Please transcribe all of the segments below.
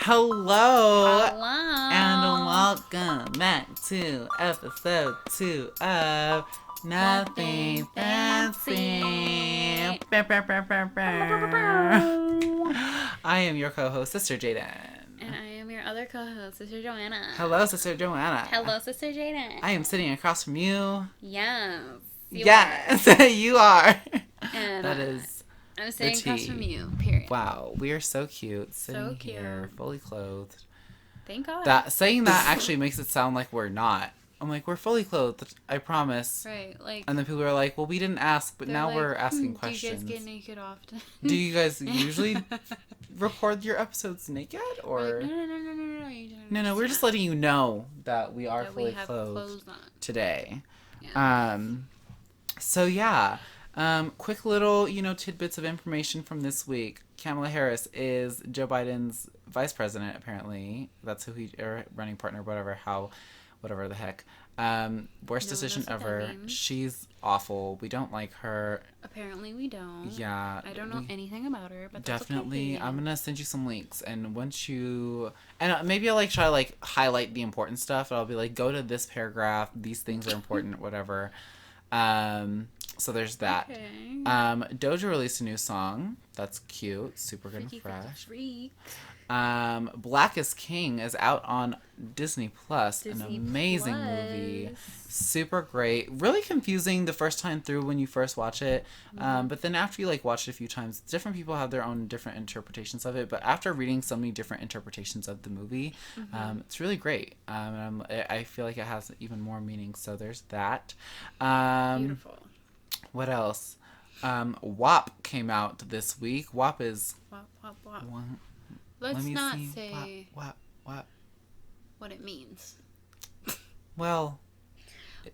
Hello. Hello. And welcome back to episode 2 of Nothing Fancy. I am your co-host, Sister Jaden. And I am your other co-host, Sister Joanna. Hello, Sister Joanna. Hello, Sister Jaden. I am sitting across from you. Yes. Yes, you are. And that is I'm sitting across from you, period. Wow, we are so cute. Sitting So cute. here, fully clothed. Thank God. Saying that actually makes it sound like we're not. I'm like, we're fully clothed, I promise. Right, like. And then people are like, well, we didn't ask, but now like, we're asking questions. Do you guys get naked often? Do you guys usually record your episodes naked, or? Like, No, we're just letting you know that we are that fully we have clothed clothes on today. Yeah. So yeah. Quick little, tidbits of information from this week. Kamala Harris is Joe Biden's vice president, apparently. That's who or running partner, whatever the heck. Worst decision ever. She's awful. We don't like her. Apparently we don't. Yeah. I don't know anything about her, but definitely. That's okay. I'm gonna send you some links, and maybe I'll try to highlight the important stuff. I'll be like, go to this paragraph. These things are important. Whatever. So there's that. Okay. Doja released a new song. That's cute. Super good and fresh. Black is King is out on Disney Plus. An amazing movie. Super great. Really confusing the first time through when you first watch it. But then after you watch it a few times, different people have their own different interpretations of it. But after reading so many different interpretations of the movie, it's really great. I feel like it has even more meaning. So there's that. Beautiful. What else? WAP came out this week. WAP is... WAP. Let's not say WAP. what it means. Well...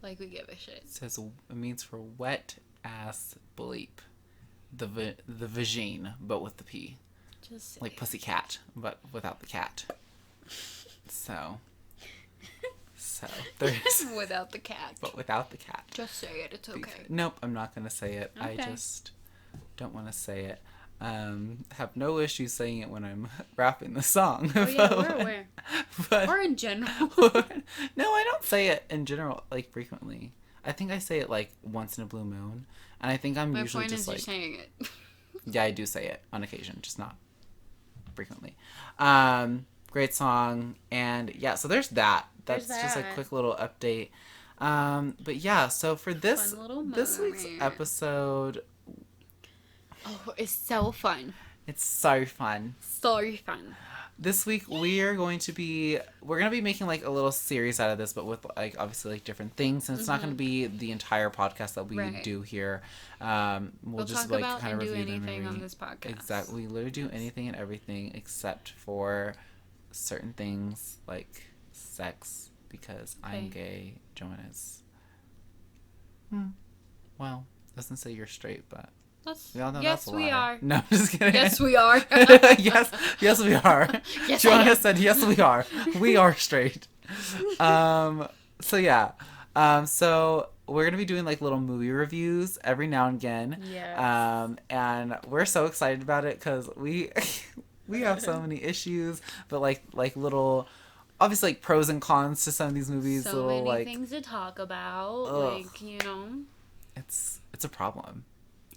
we give a shit. It means for wet ass bleep. The vagine, but with the P. Just say like pussycat, but without the cat. So there's without the cat. But without the cat. Just say it. It's okay. Nope, I'm not gonna say it. Okay. I just don't want to say it. Have no issues saying it when I'm rapping the song. Oh yeah, we're aware. Or in general. No, I don't say it in general frequently. I think I say it once in a blue moon, and I think I'm usually just you're saying it. Yeah, I do say it on occasion, just not frequently. Great song, and yeah, so there's that. That's just a quick little update. But yeah, so for this week's episode. Oh, it's so fun. It's so fun. So fun. This week we're gonna be making a little series out of this, but with obviously different things, and it's not gonna be the entire podcast that we do here. We'll just talk about kind of do review anything on this podcast. Exactly. We literally do anything and everything except for certain things like sex, because I'm gay. Joanna's well, doesn't say you're straight, but we all know that's a lie. We are. No, I'm just kidding. Yes, we are. yes, we are. Yes, Joanna said, yes, we are. We are straight. So yeah. So we're going to be doing little movie reviews every now and again. Yes. And we're so excited about it because we have so many issues, but little, obviously pros and cons to some of these movies. So many things to talk about. Ugh. It's a problem.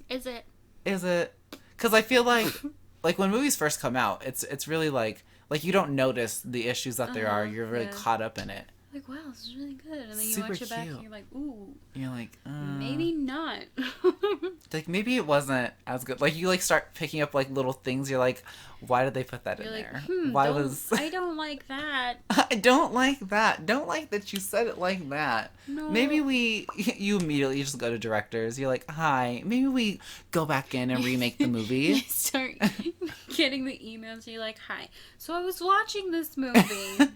Is it? Because I feel like when movies first come out, it's really you don't notice the issues that there are. You're really caught up in it. Wow, this is really good. And then you Super watch it back cute. and you're like, ooh. You're like, maybe not. maybe it wasn't as good. You start picking up little things. You're like, why did they put that in there? I don't like that. I don't like that. Don't like that you said it like that. No. Maybe you immediately just go to directors. You're like, hi, maybe we go back in and remake the movie. You start getting the emails. You're like, hi. So I was watching this movie.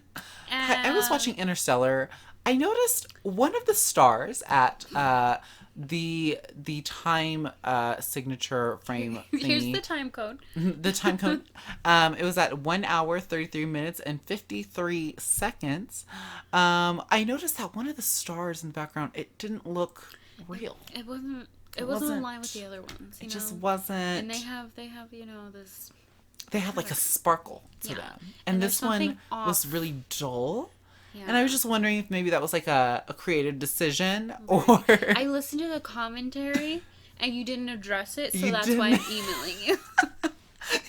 I was watching Interstellar. I noticed one of the stars at the time signature frame thingy. Here's the time code. The time code. It was at 1 hour, 33 minutes, and 53 seconds. I noticed that one of the stars in the background, it didn't look real. It wasn't in line with the other ones. It just wasn't. And they have this they had like a sparkle to them. And this one was really dull. Yeah. And I was just wondering if maybe that was like a creative decision or... I listened to the commentary and you didn't address it, so that's why I'm emailing you.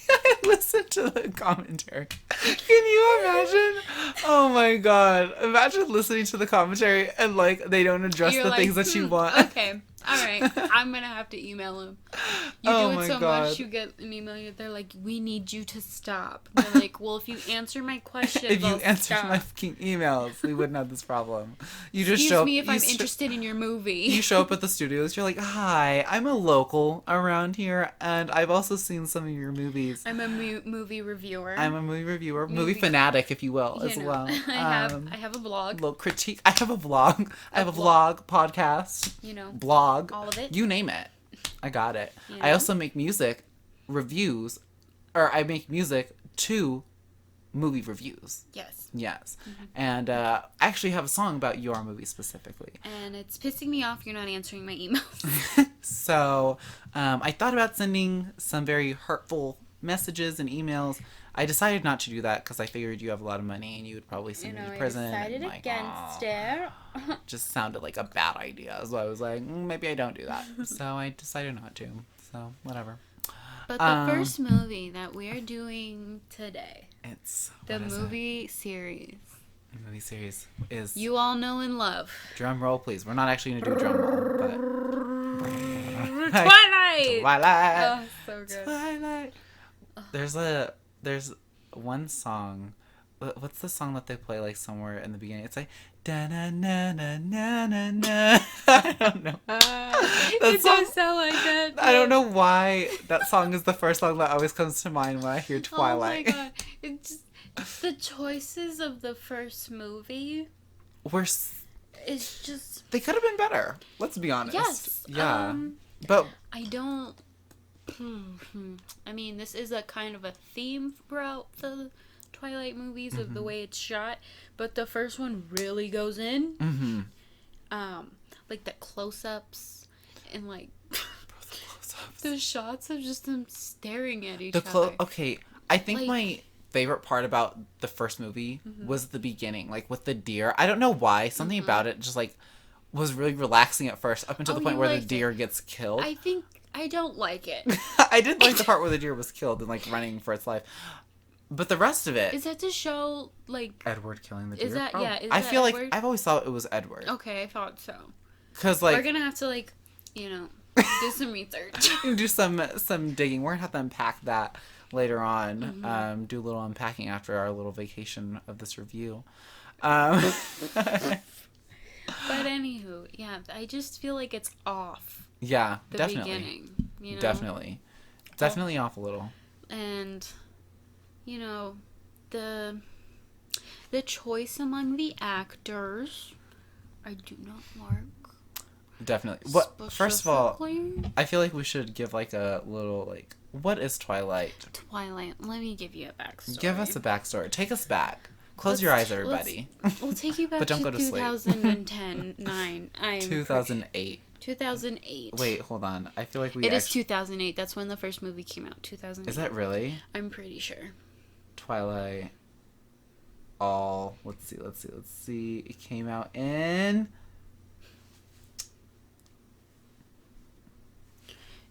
I listened to the commentary. Can you imagine? Oh my god. Imagine listening to the commentary and like they don't address the things that you want. Okay. All right. I'm going to have to email them. You do it so much, you get an email, they're like, we need you to stop. They're like, well, if you answer my questions, if you answered my fucking emails, we wouldn't have this problem. You just Excuse me if I'm interested in your movie. You show up at the studios, you're like, hi, I'm a local around here, and I've also seen some of your movies. I'm a movie reviewer. I'm a movie reviewer, movie fanatic, if you will, as well. I have a blog. Little critique. I have a vlog. I have a vlog, podcast, blog. All of it. You name it. I got it. I also make music reviews, or I make music to movie reviews. Yes. Mm-hmm. And I actually have a song about your movie specifically. And it's pissing me off you're not answering my emails. So I thought about sending some very hurtful messages and emails. I decided not to do that because I figured you have a lot of money and you would probably send me to prison. I decided against it. Just sounded like a bad idea. So I was like, maybe I don't do that. So I decided not to. So whatever. But the first movie that we're doing today, it's the movie series. The movie series is You All Know and Love. Drum roll, please. We're not actually gonna do drum roll, but Twilight. Twilight. Oh, so good. Twilight. There's one song. What's the song that they play like somewhere in the beginning? It's like da na na na na na na. I don't know. It does sound like that. I don't know why that song is the first song that always comes to mind when I hear Twilight. Oh my god! It's the choices of the first movie. It's just they could have been better. Let's be honest. Yes. Yeah. But I don't. I mean, this is a kind of a theme throughout the Twilight movies of the way it's shot, but the first one really goes in. Like the close-ups and like the shots of just them staring at each other. Okay, I think my favorite part about the first movie was the beginning, like with the deer. I don't know why. Something about it just like was really relaxing at first, up until the point where the deer gets killed. I don't like it. I did like the part where the deer was killed and like running for its life. But the rest of it... Is that to show, like... Edward killing the deer? Is that, oh. yeah, is I that feel Edward? like... I've always thought it was Edward. Okay, I thought so. Because, like... We're gonna have to, like, do some research. Do some digging. We're gonna have to unpack that later on. Do a little unpacking after our little vacation of this review. But anywho, yeah, I just feel like it's off. Yeah, the definitely. Beginning, you know? Definitely off a little. And, the choice among the actors, I do not like. Definitely. First of all, I feel like we should give like a little like, what is Twilight? Twilight. Let me give you a backstory. Give us a backstory. Take us back. Close your eyes, everybody. We'll take you back but don't to go to 2010, 9. 2008. 2008. Wait, hold on. I feel like It is 2008. That's when the first movie came out. 2008. Is that really? I'm pretty sure. Twilight. Let's see. It came out in...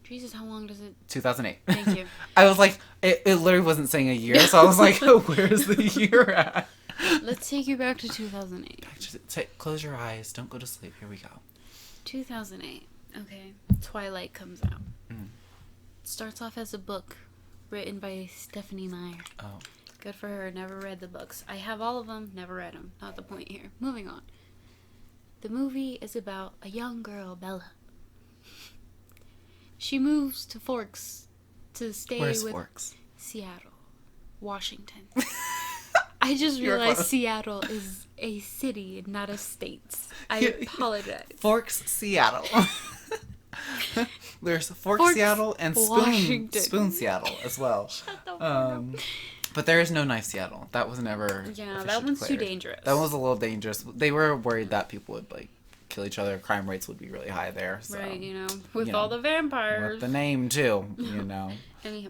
Jesus, how long does it... 2008. Thank you. I was like, it literally wasn't saying a year, so I was like, where's the year at? Let's take you back to 2008. Close your eyes. Don't go to sleep. Here we go. 2008. Okay. Twilight comes out. It starts off as a book written by Stephanie Meyer. Oh. Good for her. Never read the books. I have all of them. Never read them. Not the point here. Moving on. The movie is about a young girl, Bella. She moves to Forks to stay Where's with Forks? Seattle, Washington. I just realized Seattle is a city, not a state. I apologize. Forks, Seattle. There's Forks, Seattle, and Spoon, Seattle as well. Shut the fuck up. But there is no Knife, Seattle. That was never. Yeah, that one's too dangerous. That was a little dangerous. They were worried that people would like kill each other, crime rates would be really high there. So, right, with all the vampires. With the name, too, Anyhow,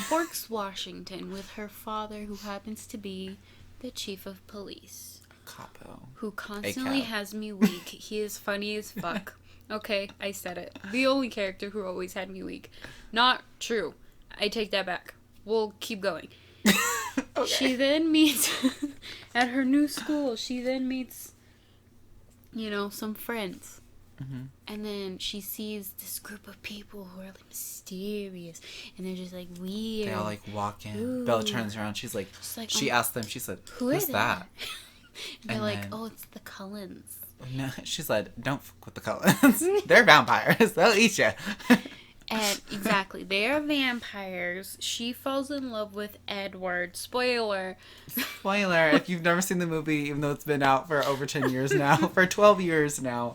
Forks Washington with her father, who happens to be the chief of police. Capo. Who constantly has me weak. He is funny as fuck. Okay, I said it. The only character who always had me weak. Not true. I take that back. We'll keep going. Okay. She then meets, at her new school, some friends. Mm-hmm. And then she sees this group of people who are like mysterious, and they're just like weird. They all like walk in. Ooh. Bella turns around. She asked them. She said, "Who's that?" They're like, "Oh, it's the Cullens." No, she said, "Don't fuck with the Cullens. They're vampires. They'll eat you." And exactly, they are vampires. She falls in love with Edward. Spoiler. If you've never seen the movie, even though it's been out for over 10 years now, for 12 years now.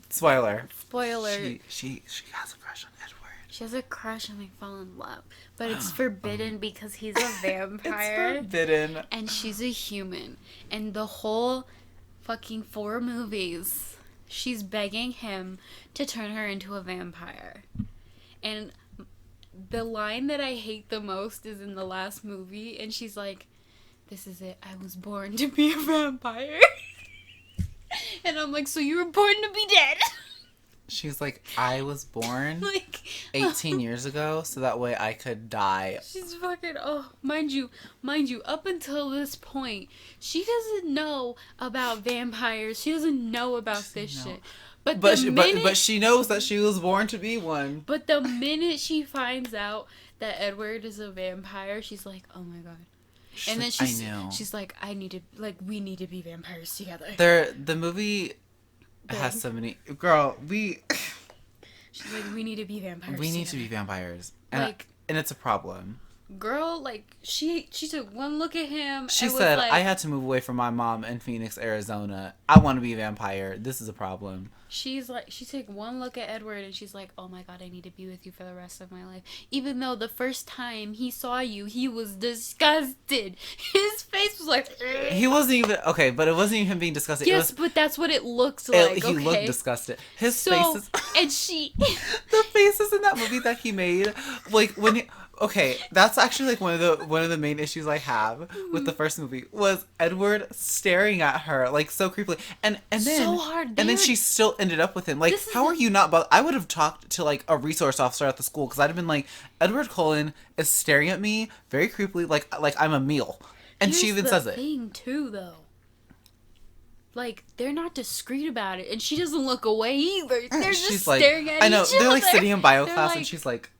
Spoiler. She has a crush on Edward. She has a crush and they fall in love. But it's forbidden because he's a vampire. It's forbidden. And she's a human. And the whole fucking 4 movies, she's begging him to turn her into a vampire. And the line that I hate the most is in the last movie, and she's like, "This is it. I was born to be a vampire." And I'm like, "So you were born to be dead?" She's like, "I was born 18 years ago, so that way I could die." She's fucking, mind you, up until this point, she doesn't know about vampires. She doesn't know about this shit. But she knows that she was born to be one. But the minute she finds out that Edward is a vampire, she's like, "Oh my god." And then she's like, we need to be vampires together. The movie has so many... Girl, she's like, we need to be vampires. We need to be vampires. And it's a problem. Girl, she took one look at him. She said, "I had to move away from my mom in Phoenix, Arizona. I want to be a vampire. This is a problem." She took one look at Edward and she's like, "Oh my god, I need to be with you for the rest of my life." Even though the first time he saw you, he was disgusted. His face was like... He wasn't even... Okay, but it wasn't even him being disgusted. Yes, but that's what it looks like, He looked disgusted. His faces... And she... The faces in that movie that he made, when he... Okay, that's actually one of the main issues I have with the first movie was Edward staring at her so creepily, and then so hard, and then she still ended up with him. How are you not? I would have talked to a resource officer at the school because I'd have been like, Edward Cullen is staring at me very creepily, like I'm a meal, and she even says it. Thing too, though. They're not discreet about it, and she doesn't look away either. They're just staring at each other. I know, they're sitting in bio class, and she's like,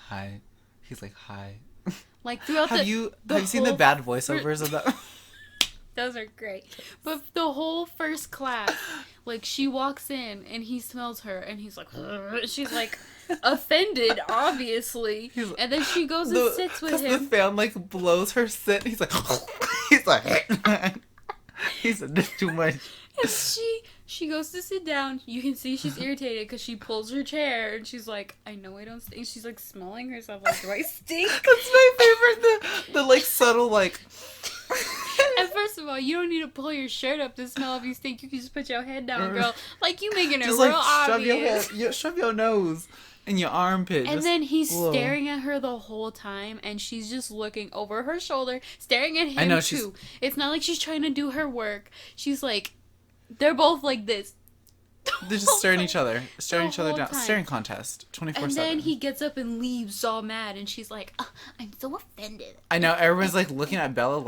"Hi." He's like, "Hi." Throughout have you seen the bad voiceovers of that? Those are great. But the whole first class, she walks in and he smells her and he's like, she's offended, obviously. And then she goes and sits with him. The fan blows her scent. He's like, he said, "This too much." And she goes to sit down. You can see she's irritated because she pulls her chair and she's like, "I know I don't stink." She's smelling herself "Do I stink?" That's my favorite. The subtle And first of all, you don't need to pull your shirt up to smell if you stink. You can just put your head down, girl. You making it just real obvious. Shove your nose in your armpit. And then he's staring at her the whole time, and she's just looking over her shoulder, staring at him. I know too. It's not like she's trying to do her work. She's they're both like this. They're just staring each other down. Staring contest, 24/7. And then he gets up and leaves, all mad, and she's like, "I'm so offended." I know, everyone's looking at Bella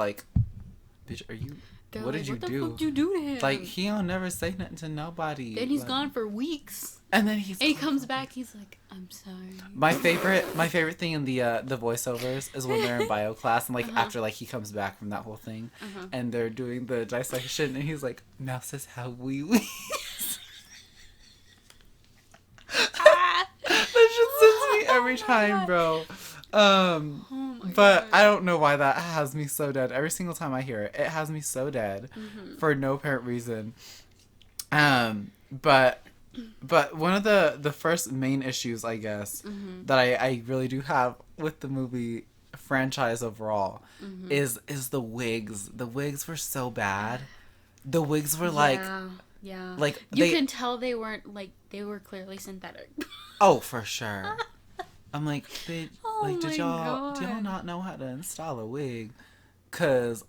"Bitch, are you? What did you do? What the fuck did you do to him? He don't never say nothing to nobody." Then he's gone for weeks. And then he comes back. He's like, "I'm sorry." My favorite thing in the voiceovers is when they're in bio class and after he comes back from that whole thing, and they're doing the dissection, and he's like, "Now says how we." That shit sends me every time, bro. But I don't know why that has me so dead. Every single time I hear it, it has me so dead for no apparent reason. But one of the first main issues, I guess, that I really do have with the movie franchise overall is the wigs. The wigs were so bad. The wigs were Yeah. Like, you can tell they weren't, like, they were clearly synthetic. Oh, for sure. I'm like, did my y'all God. not know how to install a wig? Cause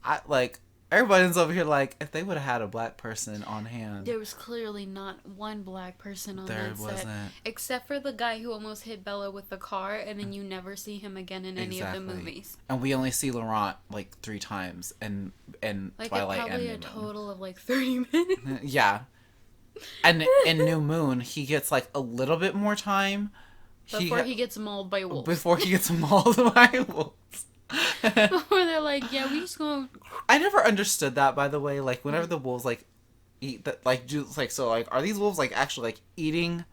everybody's over here like, if they would have had a black person on hand. There was clearly not one black person on There that set. wasn't. Except for the guy who almost hit Bella with the car, and then you never see him again in any of the movies. And we only see Laurent like 3 times in like Twilight probably and a New Moon. total of like 30 minutes. Yeah. And in New Moon, he gets like a little bit more time. Before he gets mauled by wolves. Before he gets mauled by wolves. Before they're like, yeah, we just gonna... I never understood that, by the way. Like, whenever the wolves, like, eat the, like, do, like, so, like, are these wolves, like, actually, like, eating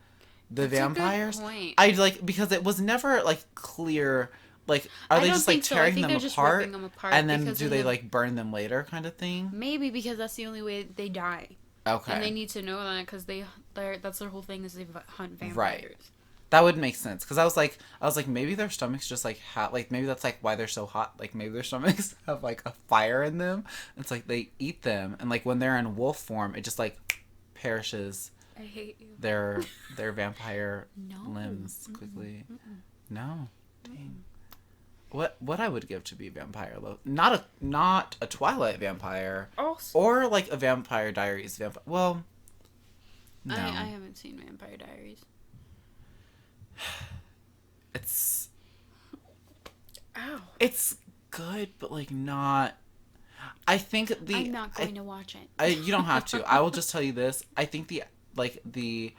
the vampires? A good point. I, like, because it was never, like, clear, like, are they just, like, tearing them apart? And then do they, like, burn them later kind of thing? Maybe, because that's the only way they die. Okay. And they need to know that, because that's their whole thing, is they hunt vampires. Right. That would make sense, because I was like, maybe their stomachs just, like, like, maybe that's, like, why they're so hot. Like, maybe their stomachs have, like, a fire in them. It's like, they eat them, and, like, when they're in wolf form, it just, like, perishes. I hate you. Their vampire limbs quickly. No. Dang. What I would give to be a vampire, though. Not a Twilight vampire. Also. Or, like, a Vampire Diaries vampire. Well, no. I haven't seen Vampire Diaries. It's... Ow. It's good, but, like, not... I think I'm not going to watch it. You don't have to. I will just tell you this. I think the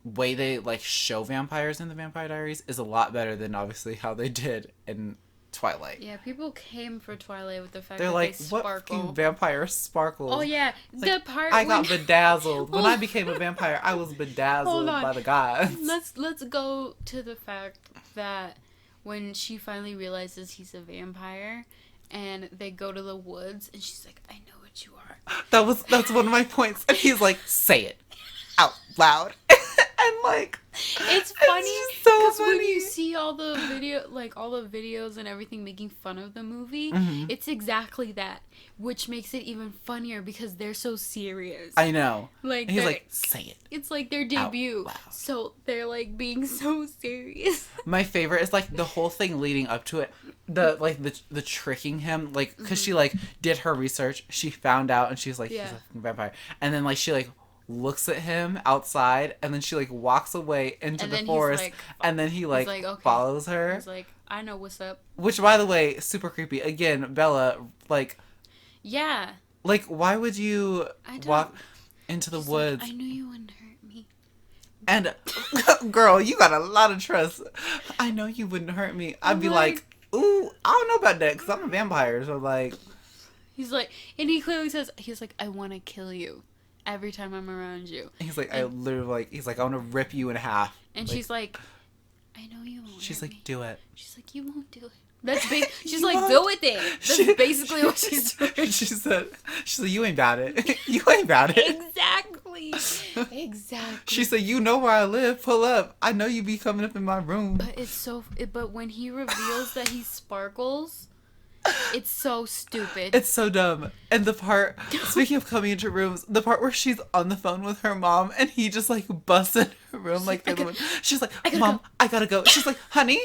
way they, like, show vampires in the Vampire Diaries is a lot better than, obviously, how they did in Twilight. Yeah, people came for Twilight with the fact They're that like, they sparkle. what fucking vampire sparkles? Oh, yeah. Like, the part I got bedazzled. When I became a vampire, I was bedazzled by the gods. Let's go to the fact that when she finally realizes he's a vampire, and they go to the woods, and she's like, I know what you are. That's one of my points. And he's like, say it out loud. And like, it's funny because when you see all the videos and everything making fun of the movie, it's exactly that, which makes it even funnier because they're so serious. I know. Like, and he's like, say it. It's like their debut, so they're like being so serious. My favorite is like the whole thing leading up to it, the tricking him, like, because she like did her research, she found out, and she's like, he's a vampire, and then like she like looks at him outside, and then she like walks away into the forest, like, and then he like okay. follows her. He's like, I know what's up. Which, by the way, super creepy. Again, Bella, like, yeah, like, why would you walk into the woods? Like, I knew you wouldn't hurt me. And girl, you got a lot of trust. I know you wouldn't hurt me. I'd be like, ooh, I don't know about that, because I'm a vampire. So like, he's like, and he clearly says, he's like, I want to kill you every time I'm around you. He's like, I literally like, he's like, I want to rip you in half. And like, she's like, I know you won't. She's like, do it. She's like, you won't do it. That's big. She's like, go with it. That's basically what she's doing. She's like, you ain't about it. You ain't about it. Exactly. She said, you know where I live. Pull up. I know you be coming up in my room. But but when he reveals that he sparkles, it's so stupid. It's so dumb. And the part, speaking of coming into rooms, the part where she's on the phone with her mom and he just like busts in her room like the other one. She's like, Mom, I gotta go. She's like, honey.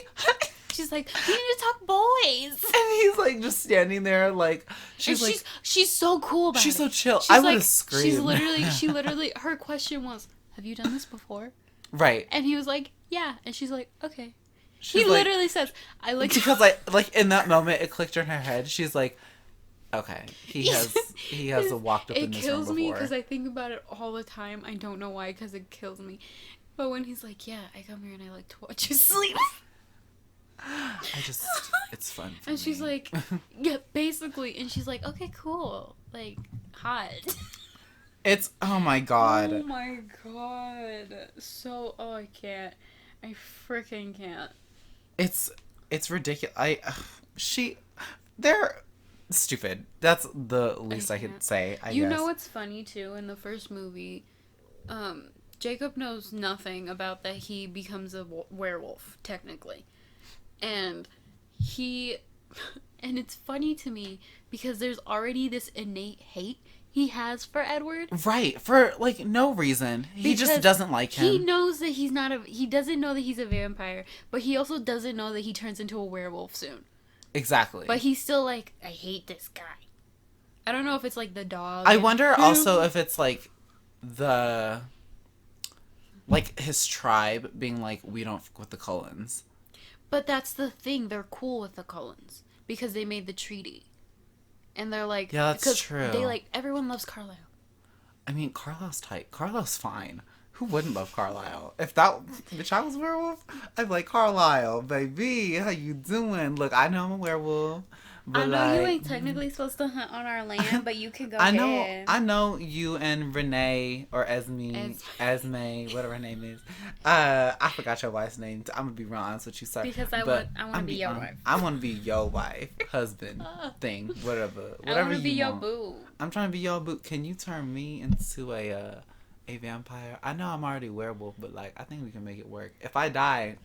She's like, we need to talk boys. And he's like just standing there like, she's so cool about it. She's so chill. I would have screamed. She literally, her question was, have you done this before? Right. And he was like, yeah. And she's like, okay. He literally says, I like... Because like in that moment, it clicked in her head. She's like, okay, he has walked up in this room before. It kills me because I think about it all the time. I don't know why, because it kills me. But when he's like, yeah, I come here and I like to watch you sleep. It's fun for and she's like, yeah, basically. And she's like, okay, cool. Like, hot. It's, oh my god. Oh my god. So, I can't. I freaking can't. It's ridiculous. They're stupid. That's the least I could say, I guess. You know what's funny, too? In the first movie, Jacob knows nothing about that he becomes a werewolf, technically. And and it's funny to me because there's already this innate hate he has for Edward. Right, for, like, no reason. He just doesn't like him. He knows that he's not he doesn't know that he's a vampire, but he also doesn't know that he turns into a werewolf soon. Exactly. But he's still like, I hate this guy. I don't know if it's like the dog. I wonder also if it's like like his tribe being like, we don't fuck with the Cullens. But that's the thing. They're cool with the Cullens because they made the treaty. And they're like... Yeah, that's true. They like... Everyone loves Carlisle. I mean, Carlisle's tight. Carlisle's fine. Who wouldn't love Carlisle? If I was a werewolf, I'd be like, Carlisle, baby, how you doing? Look, I know I'm a werewolf. But I know you ain't technically supposed to hunt on our land, but you can go ahead. I know you and Renee or Esme, whatever her name is. I forgot your wife's name. I'm gonna be real honest with you, sorry. Because I want to be your wife. I want to be your wife, husband, thing, whatever. I want to be your boo. I'm trying to be your boo. Can you turn me into a vampire? I know I'm already a werewolf, but like I think we can make it work. If I die,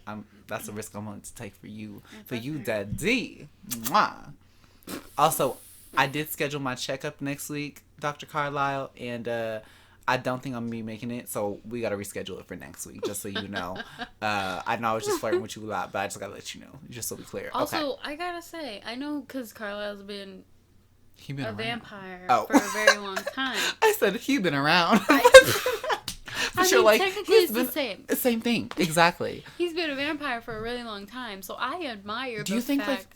that's a risk I'm willing to take for you. For you, Daddy. Mwah. Also, I did schedule my checkup next week, Dr. Carlisle, and I don't think I'm gonna be making it, so we gotta reschedule it for next week, just so you know. I know I was just flirting with you a lot, but I just gotta let you know, just so we clear. Also, I gotta say, I know because Carlisle's been a vampire for a very long time. I said he's been around. But you're like, technically it's the same. Same thing, exactly. He's been a vampire for a really long time, so I admire the fact... Like,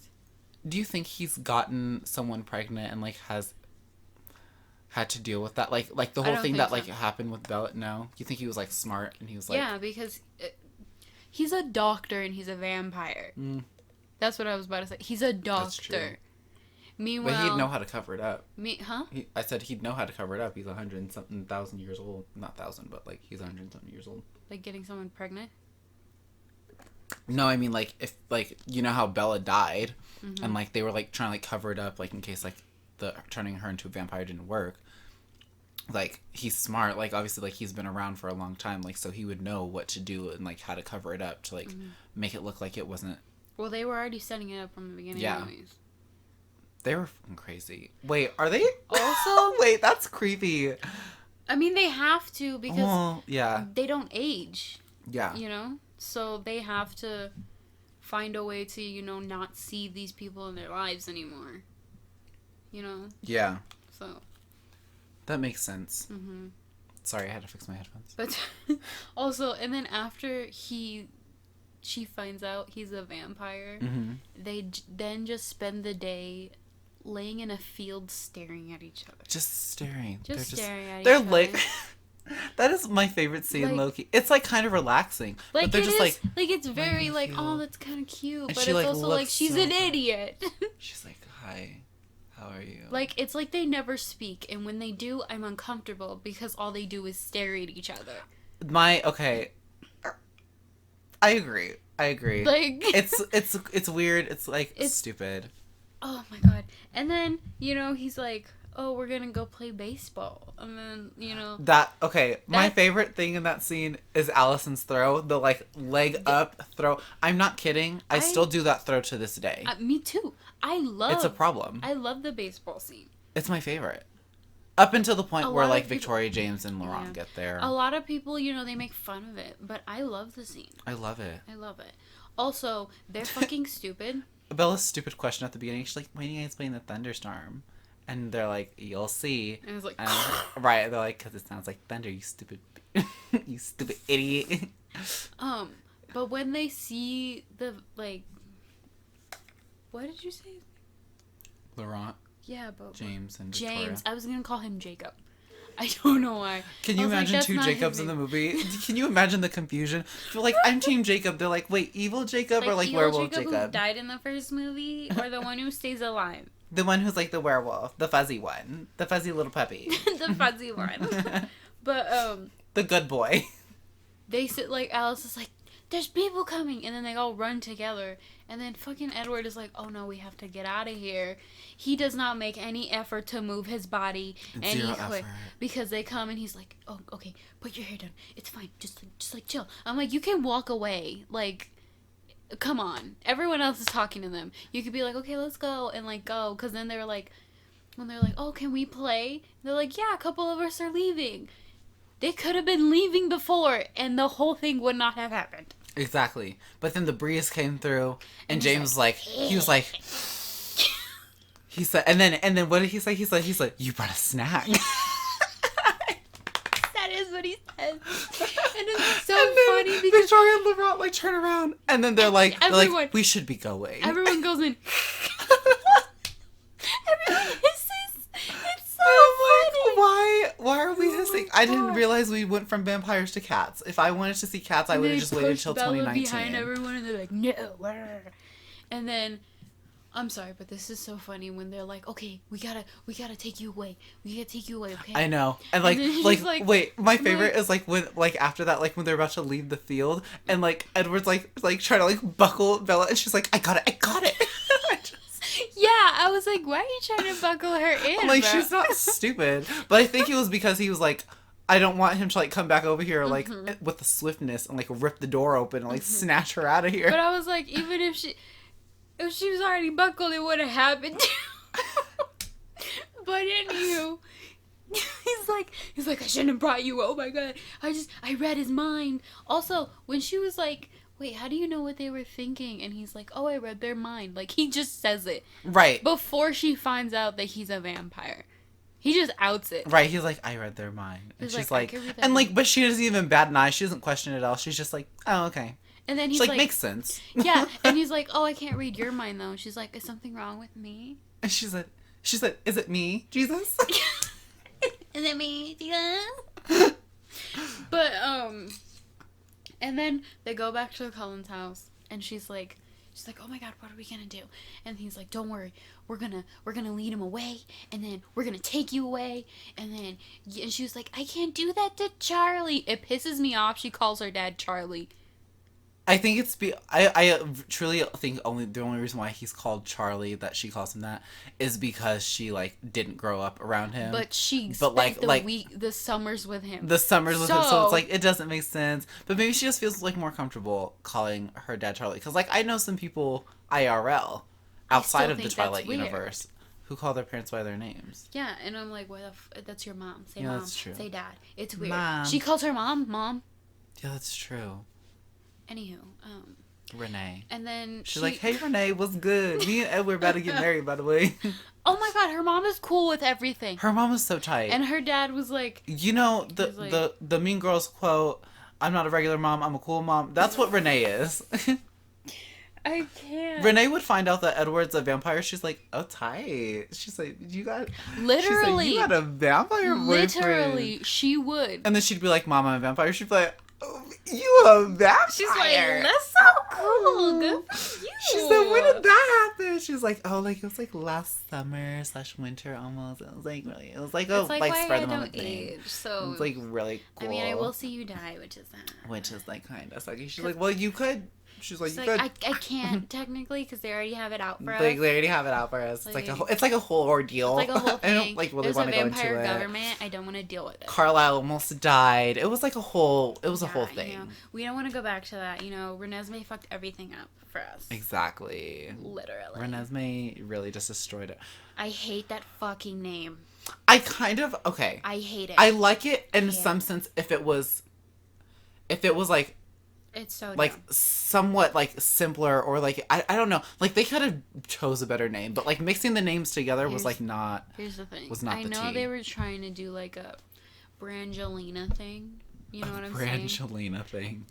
do you think he's gotten someone pregnant and like has had to deal with that? Like the whole thing that like happened with Bella? No, you think he was like smart and he was like, yeah, because he's a doctor and he's a vampire. That's what I was about to say. He's a doctor. Meanwhile, but he'd know how to cover it up. I said he'd know how to cover it up. He's 100-something thousand years old. Not thousand, but like he's 100-something years old. Like getting someone pregnant? No, I mean like if like you know how Bella died, and like they were like trying to like cover it up like in case like the turning her into a vampire didn't work. Like he's smart. Like obviously like he's been around for a long time. Like so he would know what to do and like how to cover it up to like make it look like it wasn't. Well, they were already setting it up from the beginning. Yeah. Anyways. They were fucking crazy. Wait, are they? Also, wait, that's creepy. I mean, they have to because they don't age. Yeah. You know? So they have to find a way to, you know, not see these people in their lives anymore. You know? Yeah. So. That makes sense. Mm-hmm. Sorry, I had to fix my headphones. But also, and then after she finds out he's a vampire, they then just spend the day laying in a field staring at each other. Just staring. Just staring at each other. They're like... That is my favorite scene, like, Loki. It's like kind of relaxing. Like but they're just like it's very like, oh, that's kind of cute, and but she, it's like, also like she's an idiot. She's like, hi, how are you? Like it's like they never speak, and when they do, I'm uncomfortable because all they do is stare at each other. I agree. Like it's weird. It's like it's stupid. Oh my god! And then you know he's like, oh, we're gonna go play baseball. And then, you know... my favorite thing in that scene is Allison's throw. The, like, leg up throw. I'm not kidding. I still do that throw to this day. Me too. It's a problem. I love the baseball scene. It's my favorite. Up until the point where, like, Victoria James and Laurent get there. A lot of people, you know, they make fun of it. But I love the scene. I love it. Also, they're fucking stupid. Bella's stupid question at the beginning. She's like, when are you guys playing the thunderstorm? And they're like, you'll see. And it's like, right. They're like, because it sounds like thunder, you stupid, you stupid idiot. But when they see the, like, what did you say? Laurent. Yeah, but James and Victoria. James. I was going to call him Jacob. I don't know why. Can you imagine two Jacobs in the movie? Can you imagine the confusion? You're like, I'm Team Jacob. They're like, wait, evil Jacob or like werewolf Jacob? Who died in the first movie or the one who stays alive? The one who's like the werewolf, the fuzzy one, the fuzzy little puppy. The fuzzy one. But the good boy. They sit like Alice is like, there's people coming, and then they all run together, and then fucking Edward is like, oh no, we have to get out of here. He does not make any effort to move his body because they come and he's like, oh okay, put your hair down, it's fine, just like chill. I'm like, you can walk away, like, come on, everyone else is talking to them. You could be like, okay, let's go, and like go, because then they were like, when they're like, oh, can we play? They're like, yeah, a couple of us are leaving. They could have been leaving before, and the whole thing would not have happened. Exactly. But then the breeze came through, and James he was like, he said, and then what did he say? He said, you brought a snack. That is what he said. And it's so funny because Victoria and Laurent like turn around, and then they're like, we should be going. Everyone goes in. Everyone hisses. It's so funny. Why are we hissing? I didn't realize we went from vampires to cats. If I wanted to see cats, I would have just waited until 2019. Behind everyone, and they're like, no. And then, I'm sorry, but this is so funny when they're like, okay, we gotta take you away. Okay? I know. And wait, my favorite is like when after that, like when they're about to leave the field, and like Edward's like trying to like buckle Bella, and she's like, I got it. Yeah, I was like, why are you trying to buckle her in? I'm like, she's not stupid. But I think it was because he was like, I don't want him to like come back over here like with the swiftness and like rip the door open and like snatch her out of here. But I was like, even if she was already buckled, it would have happened. But anywho, he's like, I shouldn't have brought you. Oh my god, I read his mind. Also, when she was like, wait, how do you know what they were thinking? And he's like, oh, I read their mind. Like, he just says it. Right. Before she finds out that he's a vampire. He just outs it. Right, he's like, I read their mind. And she's like and like, but she doesn't even bat an eye. She doesn't question it at all. She's just like, oh, okay. And then he's like, makes sense. Yeah, and he's like, oh, I can't read your mind, though. And she's like, is something wrong with me? And she said, is it me, Jesus? Is it me, Jesus? But, and then they go back to Cullen's house, and she's like, oh my god, what are we gonna do? And he's like, don't worry, we're gonna lead him away, and then we're gonna take you away, and then, and she was like, I can't do that to Charlie. It pisses me off she calls her dad Charlie. I think I truly think the only reason why he's called Charlie, that she calls him that, is because she like didn't grow up around him. But she spent the summers with him. So it's like it doesn't make sense. But maybe she just feels like more comfortable calling her dad Charlie, because like I know some people IRL outside of the Twilight universe who call their parents by their names. Yeah, and I'm like, that's your mom. Say yeah, mom. That's true. Say dad. It's weird. Mom. She calls her mom. Yeah, that's true. Anywho, Renee. And then she's like, hey Renee, what's good? Me and Ed were about to get married, by the way. Oh my god, her mom is cool with everything. Her mom is so tight. And her dad was like, you know, the Mean Girls quote, I'm not a regular mom, I'm a cool mom. That's what Renee is. I can't. Renee would find out that Edward's a vampire. She's like, oh, tight. She's like, literally. She's like, you got a vampire boyfriend. Literally, she would. And then she'd be like, Mom, I'm a vampire. She'd be like, oh, you a vampire. She's like, that's so cool. Good for you. She said, when did that happen? She was like, oh, like, it was like last summer/winter almost. It was like really, it was like a like spur of the moment thing. So it's like really cool. I mean, I will see you die, which is like kind of sucky. She's like, well, you could. She's like, I can't technically because they already have it out for us. They already have it out for us. It's like a whole ordeal. It's like a whole thing. I don't really want to go into it. There's a vampire government. I don't want to deal with it. Carlisle almost died. It was like a whole. It was a whole thing. You know, we don't want to go back to that. You know, Renesmee fucked everything up for us. Exactly. Literally. Really just destroyed it. I hate that fucking name. I kind of okay. I hate it. I like it in some sense if it was like. It's so like dumb. Somewhat like simpler, or like I don't know, like they could have chose a better name, but like mixing the names together was like not. Here's the thing. Was not the I know they were trying to do like a Brangelina thing. You know what I'm saying? Brangelina thing.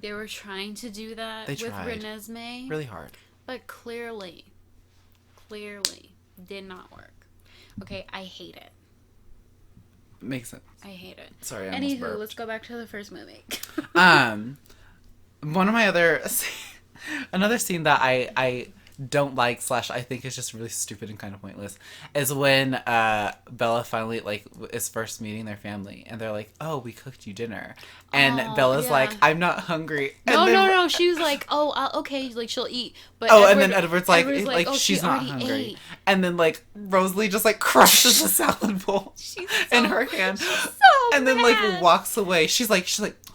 They were trying to do that with Renesmee. Really hard. But clearly did not work. Okay, I hate it. Makes sense. I hate it. Sorry, Anywho, let's go back to the first movie. One of my another scene that I don't like / I think is just really stupid and kind of pointless is when Bella finally like is first meeting their family, and they're like, oh, we cooked you dinner, and Bella's like, I'm not hungry. And no, she was like, oh, okay, like she'll eat, but and then Edward's like oh, she's not hungry ate. And then like Rosalie just like crushes the salad bowl in her hand, so and then like walks away. She's like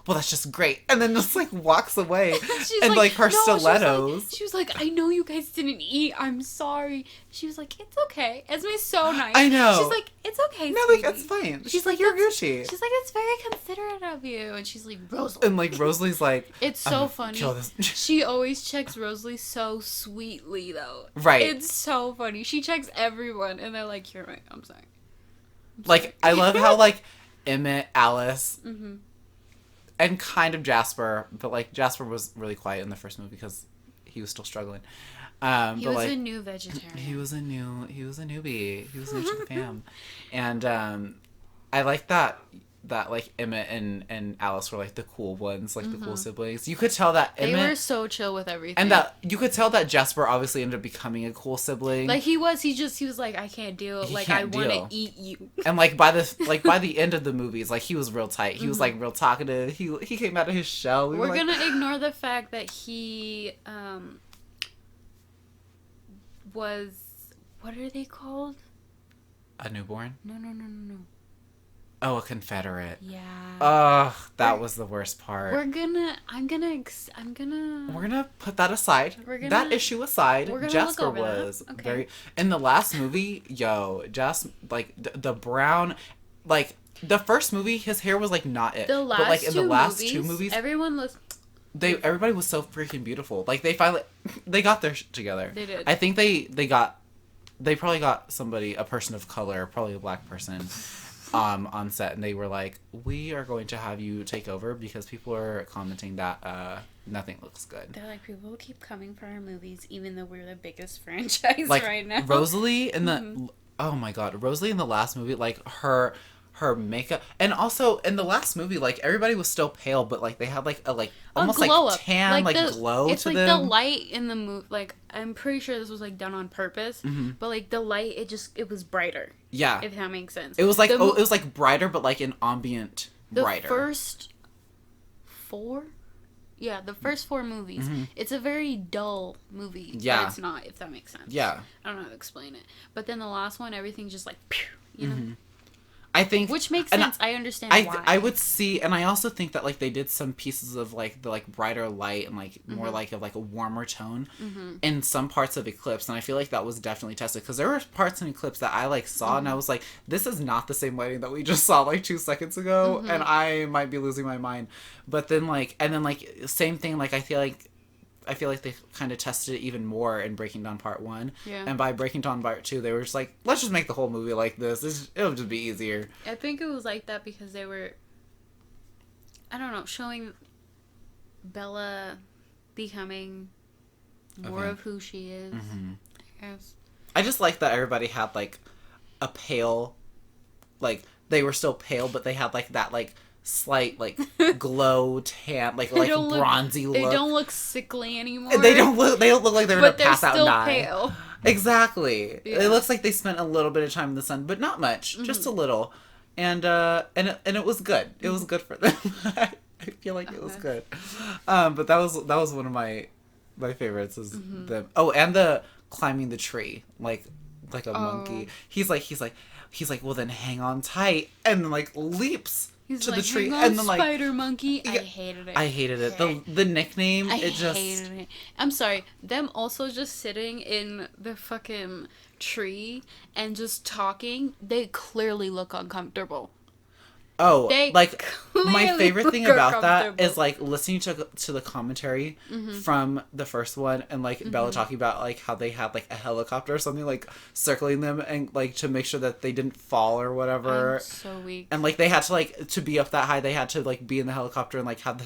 well, that's just great. And then just, like, walks away. She's and, like, her no, stilettos. She was like, I know you guys didn't eat. I'm sorry. She was like, it's okay. Esme's so nice. I know. She's like, it's okay, no, sweetie. like, it's fine. She's like, you're Gucci. She's like, it's very considerate of you. And she's like, Rosalie. And, like, Rosalie's like, it's so funny. Kill this. She always checks Rosalie so sweetly, though. Right. It's so funny. She checks everyone, and they're like, you're right. I'm sorry. Like, I love how, like, Emmett, Alice, and kind of Jasper, but, like, Jasper was really quiet in the first movie because he was still struggling. He was like, a new vegetarian. He was a newbie. He was new to the fam. And I like that like Emmett and Alice were like the cool ones, like the cool siblings. You could tell that Emmett, they were so chill with everything. and that you could tell that Jasper obviously ended up becoming a cool sibling. Like he was like, I can't deal. Like I want to eat you. And like by the end of the movies, like he was real tight. He was like real talkative. He came out of his shell. We're gonna ignore the fact that he was, what are they called? A newborn? No. Oh, a Confederate. Yeah. Ugh, that was the worst part. I'm gonna put that aside. That issue aside, Jasper look over was that. Okay. very... In the last movie, like, the brown... Like, the first movie, his hair was, like, not it. But, like, in the last two movies... Everyone was... Everybody was so freaking beautiful. Like, they finally... They got their shit together. They did. I think they probably got somebody, a person of color, probably a black person... on set, and they were like, we are going to have you take over because people are commenting that nothing looks good. They're like, people will keep coming for our movies even though we're the biggest franchise like, right now. Rosalie in the oh my god, Rosalie in the last movie, like her makeup, and also in the last movie, like everybody was still pale, but like they had like a almost like tan like glow it's to like them. the light in the movie, like I'm pretty sure this was like done on purpose, but like the light, it was brighter. Yeah, if that makes sense. It was like it was like brighter, but like an ambient brighter. The first four movies, it's a very dull movie. Yeah, but it's not, if that makes sense. Yeah, I don't know how to explain it, but then the last one, everything's just like, you know. I think, which makes sense. I understand why. I would see, and I also think that like they did some pieces of like the like brighter light and like more like of like a warmer tone in some parts of Eclipse, and I feel like that was definitely tested because there were parts in Eclipse that I like saw and I was like, this is not the same lighting that we just saw like 2 seconds ago, and I might be losing my mind. But then like, and then like same thing, like I feel like they kind of tested it even more in Breaking Dawn Part 1. Yeah. And by Breaking Dawn Part 2, they were just like, let's just make the whole movie like this. It'll just be easier. I think it was like that because they were, I don't know, showing Bella becoming more of who she is, I guess. I just like that everybody had like a pale, like they were still pale, but they had like that like slight like glow tan, like bronzy look. They don't look sickly anymore. They don't look like they're gonna pass out and die. Pale. Exactly. Yeah. It looks like they spent a little bit of time in the sun, but not much, just a little. And it was good. It was good for them. I feel like it was good. But that was one of my favorites is the and the climbing the tree like a monkey. He's like, well then hang on tight, and then like leaps to the tree, and then like spider monkey. I hated it. I hated it. The nickname. Hated it. I'm sorry. Them also just sitting in the fucking tree and just talking. They clearly look uncomfortable. Oh, like my favorite thing about that is like listening to the commentary from the first one, and like Bella talking about like how they had like a helicopter or something like circling them, and like to make sure that they didn't fall or whatever. I'm so weak. And like they had to like to be up that high, they had to like be in the helicopter and like have the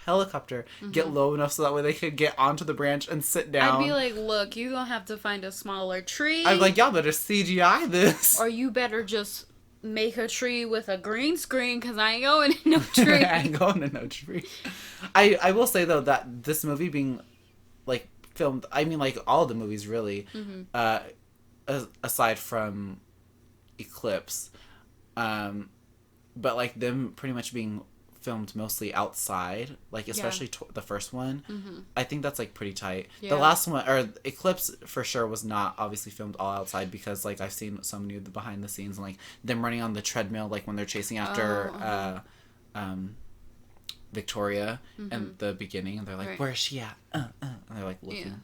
helicopter get low enough so that way they could get onto the branch and sit down. I'd be like, look, you're gonna have to find a smaller tree. I'm like, y'all better CGI this, or you better just make a tree with a green screen, because I ain't going in no tree. I ain't going to no tree. I will say, though, that this movie being, like, filmed... I mean, like, all of the movies, really, aside from Eclipse, but, like, them pretty much being filmed mostly outside, like especially the first one. I think that's like pretty tight. The last one, or Eclipse for sure, was not obviously filmed all outside, because like I've seen so many of the behind the scenes and like them running on the treadmill, like when they're chasing after Victoria in the beginning, and they're like, "Where is she at?" And they're like looking. Yeah.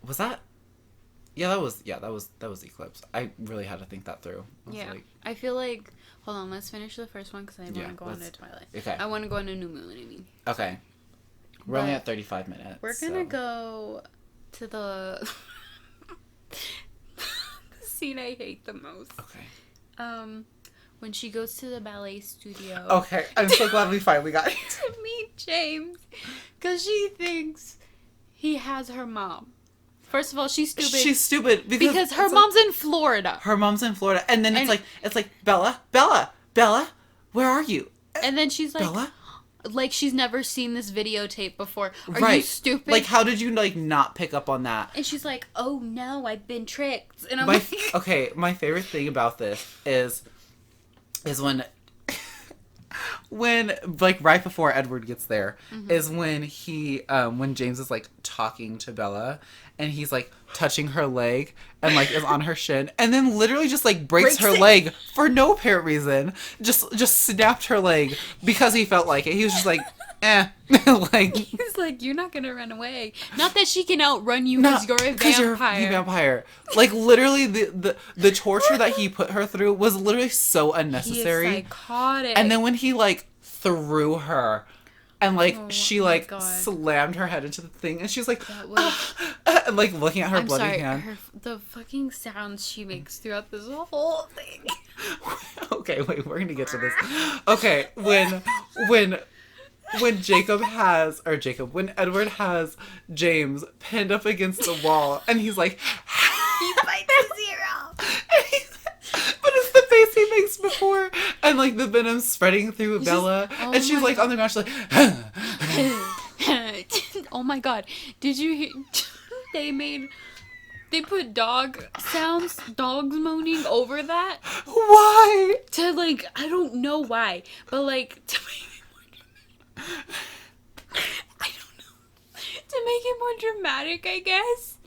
Was that? Yeah, that was Eclipse. I really had to think that through. I feel like, hold on, let's finish the first one because I want to go on to Twilight. Okay. I want to go on to New Moon. I mean. Okay. We're only at 35 minutes. We're gonna go to the scene I hate the most. Okay. When she goes to the ballet studio. Okay, I'm so glad we finally got to meet James, because she thinks he has her mom. First of all, she's stupid. She's stupid because her mom's in Florida. Her mom's in Florida, and then it's like Bella, where are you? And then she's like, Bella? Like she's never seen this videotape before. Are you stupid? Like, how did you not pick up on that? And she's like, oh no, I've been tricked. And I'm like, okay, my favorite thing about this is when like right before Edward gets there is when when James is like talking to Bella and he's like touching her leg and like is on her shin and then literally just like breaks her leg for no apparent reason. Just snapped her leg because he felt like it. He was just like, like he's like, you're not gonna run away. Not that she can outrun you because you're a vampire. You're a vampire. Like literally the torture that he put her through was literally so unnecessary. He is psychotic. And then when he like threw her and like she like slammed her head into the thing and she's like and like looking at her bloody hand. The fucking sounds she makes throughout this whole thing. Okay, wait, we're gonna get to this. Okay, when Edward has James pinned up against the wall and he's like, he bites his ear off. But it's the face he makes before and like the venom spreading through Bella and she's like on the ground, she's like oh my god, did you hear? They put dogs moaning over that. Why? To like, I don't know why, but like to make it more I don't know. To make it more dramatic, I guess.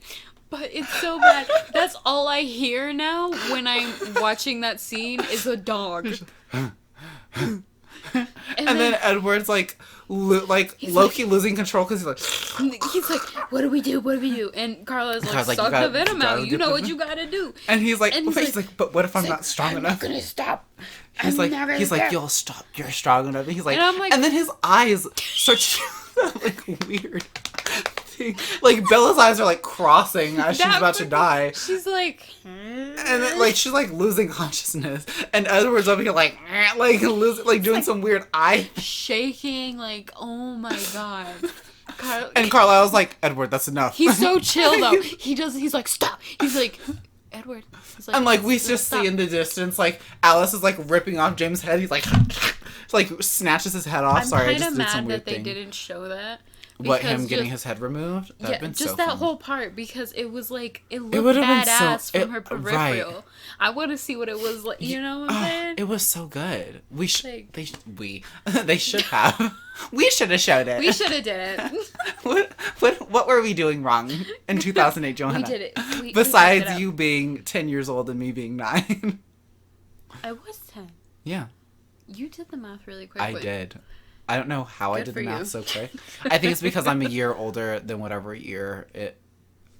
But it's so bad. That's all I hear now when I'm watching that scene is a dog. And then Edward's like low-key losing control because he's like, what do we do? And Carla's like, suck the venom out. You know what you gotta do. And he's like, but what if I'm not strong enough? I'm not gonna stop. He's like, you'll stop. You're strong enough. And he's like, and then his eyes start like weird thing. Like Bella's eyes are like crossing as she's about to die. She's like, and then like she's like losing consciousness, and Edward's over here like doing some weird eye shaking. Like, oh my god. And Carlisle's like, Edward, that's enough. He's so chill though. He's like, stop. He's like, Edward. He's like, and like we just see in the distance, like Alice is like ripping off James' head. He's like snatches his head off. Sorry, I just did some weird thing. I'm kind of mad that they didn't show that. What, him getting his head removed? That'd been just so that fun. whole part, because it was like, it looked badass from her peripheral. Right. I want to see what it was like, you know what I'm saying? It was so good. They should have. We should have showed it. We should have did it. What were we doing wrong in 2008, Johanna? We did it. Besides you being 10 years old and me being 9. I was 10. Yeah. You did the math really quickly. I did. I don't know how I did the math so quick. I think it's because I'm a year older than whatever year it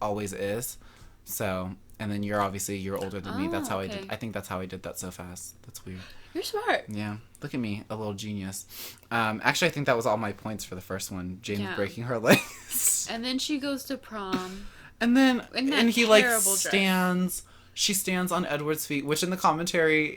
always is. So, and then you're obviously a year older than me. That's how I did. I think that's how I did that so fast. That's weird. You're smart. Yeah. Look at me, a little genius. Actually, I think that was all my points for the first one. James breaking her legs. And then she goes to prom. And then, and he like stands. She stands on Edward's feet, which in the commentary,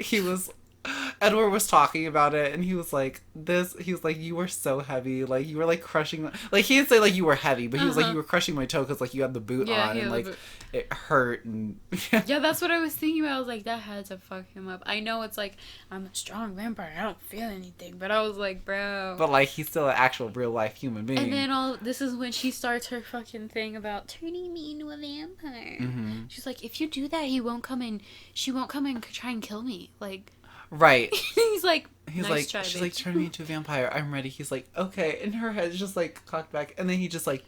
Edward was talking about it, and he was like, you were so heavy, like, you were, like, crushing, like, he didn't say, like, you were heavy, but he was like, you were crushing my toe, because, like, you had the boot on, and, like, it hurt, and, yeah, that's what I was thinking about. I was like, that had to fuck him up. I know it's like, I'm a strong vampire, I don't feel anything, but I was like, bro. But, like, he's still an actual real-life human being. And then this is when she starts her fucking thing about turning me into a vampire. Mm-hmm. She's like, if you do that, she won't come and try and kill me, like... Right. He's like, she's like, turn me into a vampire. I'm ready. He's like, okay. And her head's just like cocked back. And then he just like,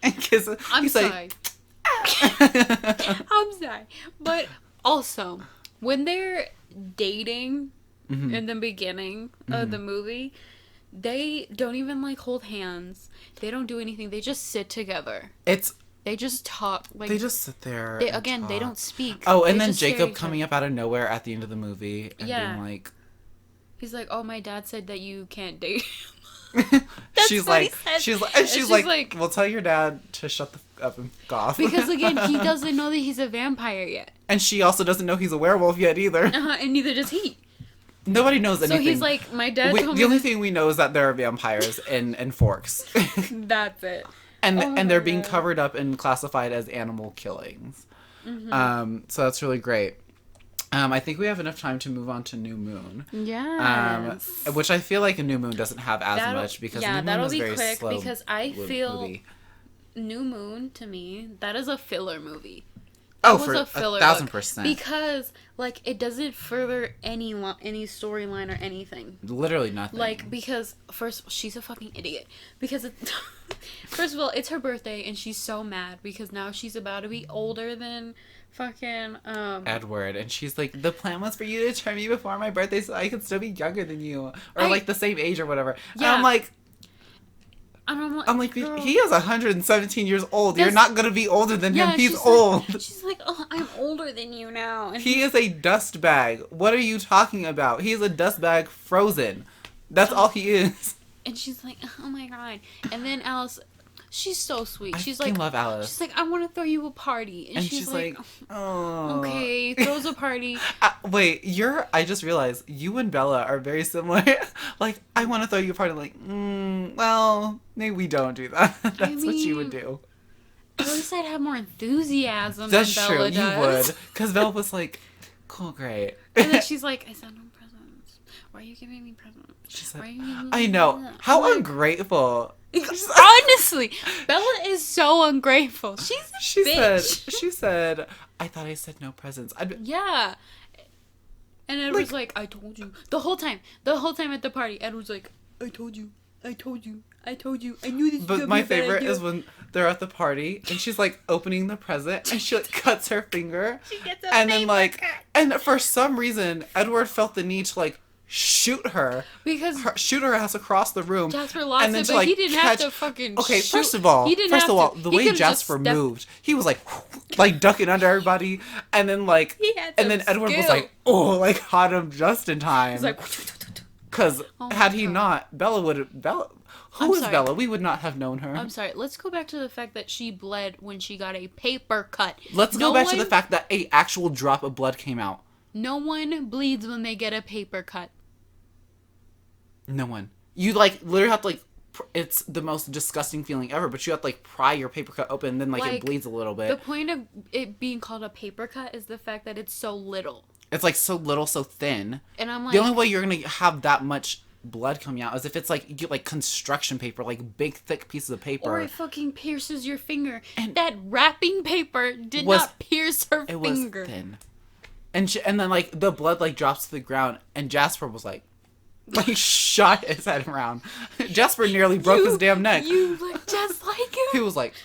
and kisses. I'm sorry. I'm sorry. But also, when they're dating in the beginning of the movie, They don't even, like, hold hands. They don't do anything. They just sit together. They just talk. Like, they just sit there. They don't speak. Oh, and they then Jacob coming up out of nowhere at the end of the movie and being like, he's like, "Oh, my dad said that you can't date." she's like, well, tell your dad to shut the f up and f off. Because again, he doesn't know that he's a vampire yet, and she also doesn't know he's a werewolf yet either. And neither does he. Nobody knows anything. So he's like, my dad told me. The only thing we know is that there are vampires in Forks. That's it. And they're being covered up and classified as animal killings. Mm-hmm. So that's really great. I think we have enough time to move on to New Moon. Yes. Which I feel like a New Moon doesn't have as much because New Moon was very slow. Because I feel movie. New Moon, to me, that is a filler movie. For 1,000%. Because, like, it doesn't further any storyline or anything. Literally nothing. Like, because, first, she's a fucking idiot. Because, first of all, it's her birthday, and she's so mad because now she's about to be older than fucking, Edward. And she's like, the plan was for you to turn me before my birthday so I could still be younger than you. Or, like, the same age or whatever. Yeah. And I'm like... I'm like, he is 117 years old. You're not going to be older than him. He's old. She's like, oh, I'm older than you now. And he is a dust bag. What are you talking about? He's a dust bag frozen. That's all he is. And she's like, oh my God. And then Alice, she's so sweet. She's I like, love Alice. She's like, I want to throw you a party. And she's like, oh. Okay, throws a party. Wait, I just realized you and Bella are very similar. Like, I want to throw you a party. Like, well, maybe we don't do that. That's what you would do. At least I'd have more enthusiasm That's than Bella does. That's true, you would. Because Bella was like, cool, great. And then she's like, I said no presents. Why are you giving me presents? She's like, I know. How ungrateful. Honestly, Bella is so ungrateful. She's a bitch. She said, I thought I said no presents. Yeah. And Edward's like, I told you. The whole time at the party, Edward's like, I told you. I knew this. But my favorite is when they're at the party and she's like opening the present and she like cuts her finger. She gets a and then like, and for some reason, Edward felt the need to like shoot her shoot her ass across the room. Jasper lost it, but he didn't have to fucking okay, shoot. first of all, the way Jasper moved, he was like ducking under everybody, and then like, and then Edward was like, oh, like caught him just in time. He's like, because had he not, Bella would have Bella? We would not have known her. I'm sorry. Let's go back to the fact that she bled when she got a paper cut. Let's go back to the fact that a actual drop of blood came out. No one bleeds when they get a paper cut. No one. You, like, literally have to, like, it's the most disgusting feeling ever, but you have to, like, pry your paper cut open, and then, like it bleeds a little bit. The point of it being called a paper cut is the fact that it's so little. It's, like, so little, so thin. And I'm like... The only way you're going to have that much blood coming out is if it's, like, you get, like, construction paper, like, big, thick pieces of paper. Or it fucking pierces your finger. And that wrapping paper did not pierce her finger. It was thin. And then, like, the blood, like, drops to the ground, and Jasper was like shot his head around. Jasper nearly broke his damn neck. You look just like him. He was like,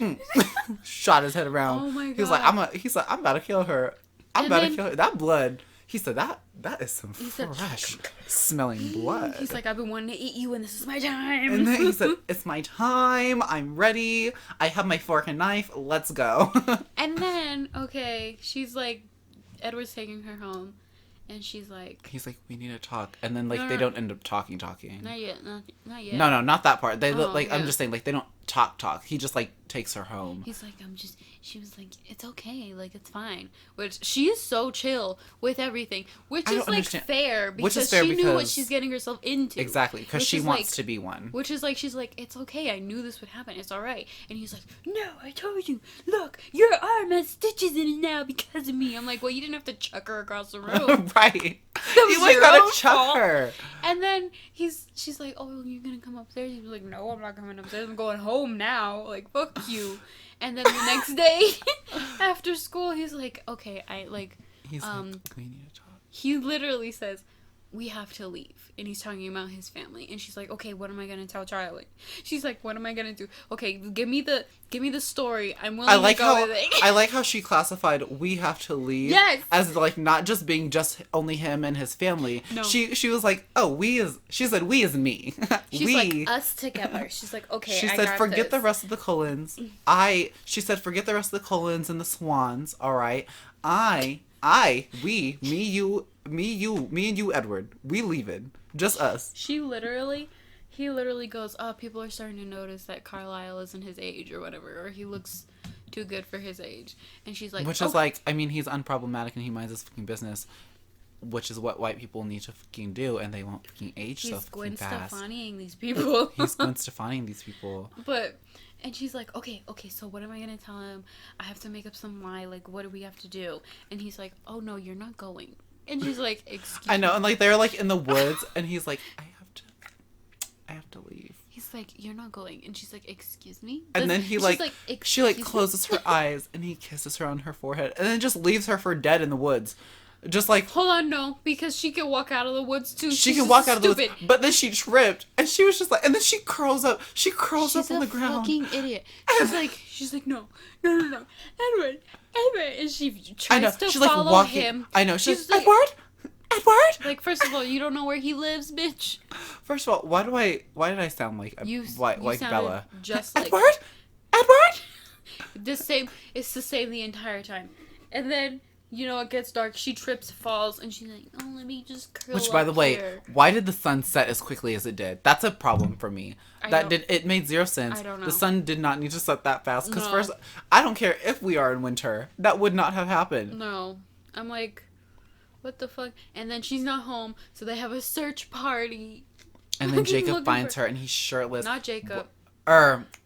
shot his head around. Oh my God. He was like, I'm about to kill her. I'm about to kill her. That blood. He said that is some fresh smelling blood. He's like, I've been wanting to eat you, and this is my time. And then he said, it's my time. I'm ready. I have my fork and knife. Let's go. And then, okay, she's like, Edward's taking her home. And she's like... He's like, we need to talk. And then, like, they don't end up talking. Not yet. Not yet. No, not that part. They look like... Yeah. I'm just saying, like, they don't talk. He just, like, takes her home. He's like, she was like, it's okay. Like, it's fine. Which, she is so chill with everything. Which is, like, fair. Because she knew what she's getting herself into. Exactly. Because she wants to be one. Which is, like, she's like, it's okay. I knew this would happen. It's all right. And he's like, no, I told you. Look, your arm has stitches in it now because of me. I'm like, well, you didn't have to chuck her across the room. Right. You like gotta chuck her. And then she's like, oh, you're gonna come upstairs? He was like, no, I'm not coming upstairs. I'm going home now. Like, fuck you. And then the next day after school, he's like, okay, we need to talk. He literally says, we have to leave. And he's talking about his family. And she's like, okay, what am I going to tell Charlie? She's like, what am I going to do? Okay, give me the story. I'm willing to go with it. I like how she classified we have to leave as like not just being just only him and his family. No. She was like, oh, she said we is me. She's like, us together. She's like, okay, she said forget the rest of the Cullens. She said forget the rest of the Cullens and the Swans, all right? We, me, you, me and you, Edward. We leaving. Just us. He literally goes, oh, people are starting to notice that Carlisle isn't his age or whatever, or he looks too good for his age. And she's like, which is like, I mean, he's unproblematic and he minds his fucking business, which is what white people need to fucking do, and they won't fucking age so fucking fast. He's Gwen Stefaniing these people. He's Gwen Stefaniing these people. And she's like, okay, so what am I going to tell him? I have to make up some lie. Like, what do we have to do? And he's like, oh, no, you're not going. And she's like, excuse me. I know. And, like, they're, like, in the woods. And he's like, I have to leave. He's like, you're not going. And she's like, excuse me? And then she, closes her eyes. And he kisses her on her forehead. And then just leaves her for dead in the woods. Just like, hold on, no, because she can walk out of the woods too. She can walk out of the woods, but then she tripped, and she was just like, and then she curls up on the ground. She's a fucking idiot. She's like, no, Edward, and she tries to follow him. I know, she's like, Edward. Like, first of all, you don't know where he lives, bitch. First of all, why did I sound like like Bella? Just like Edward. It's the same the entire time, and then. You know, it gets dark. She trips, falls, and she's like, oh, let me just curl up. Which, by the way, why did the sun set as quickly as it did? That's a problem for me. It made zero sense. I don't know. The sun did not need to set that fast. Because first, I don't care if we are in winter. That would not have happened. No. I'm like, what the fuck? And then she's not home, so they have a search party. And then Jacob finds her, and he's shirtless. Not Jacob.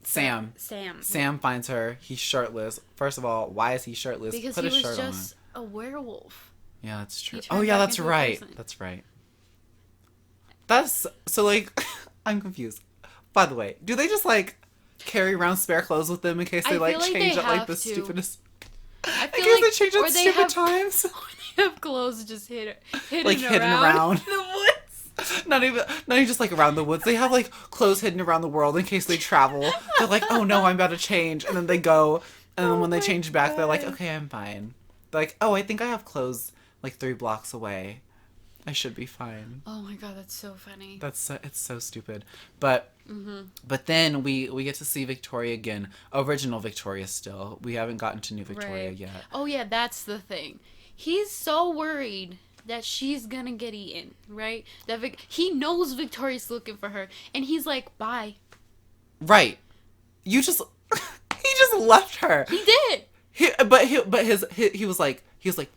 Sam. Sam finds her. He's shirtless. First of all, why is he shirtless? Because Put he a shirt was just a werewolf. Yeah, that's true. Oh, yeah, that's right. That's right. That's so like I'm confused. By the way, do they just like carry around spare clothes with them in case they like change at like the stupidest? I feel in case they change at stupid times. Or they have clothes just hidden around the woods. Not even just like around the woods. They have like clothes hidden around the world in case they travel. They're like, oh no, I'm about to change, and then they go, and then when they change back, they're like, okay, I'm fine. They're like, oh, I think I have clothes like 3 blocks away. I should be fine. Oh my god, that's so funny. It's so stupid. But but then we get to see Victoria again. Original Victoria still. We haven't gotten to new Victoria yet. Oh yeah, that's the thing. He's so worried that she's gonna get eaten, right? He knows Victoria's looking for her, and he's like, bye. Right. You just he just left her. He did. He was like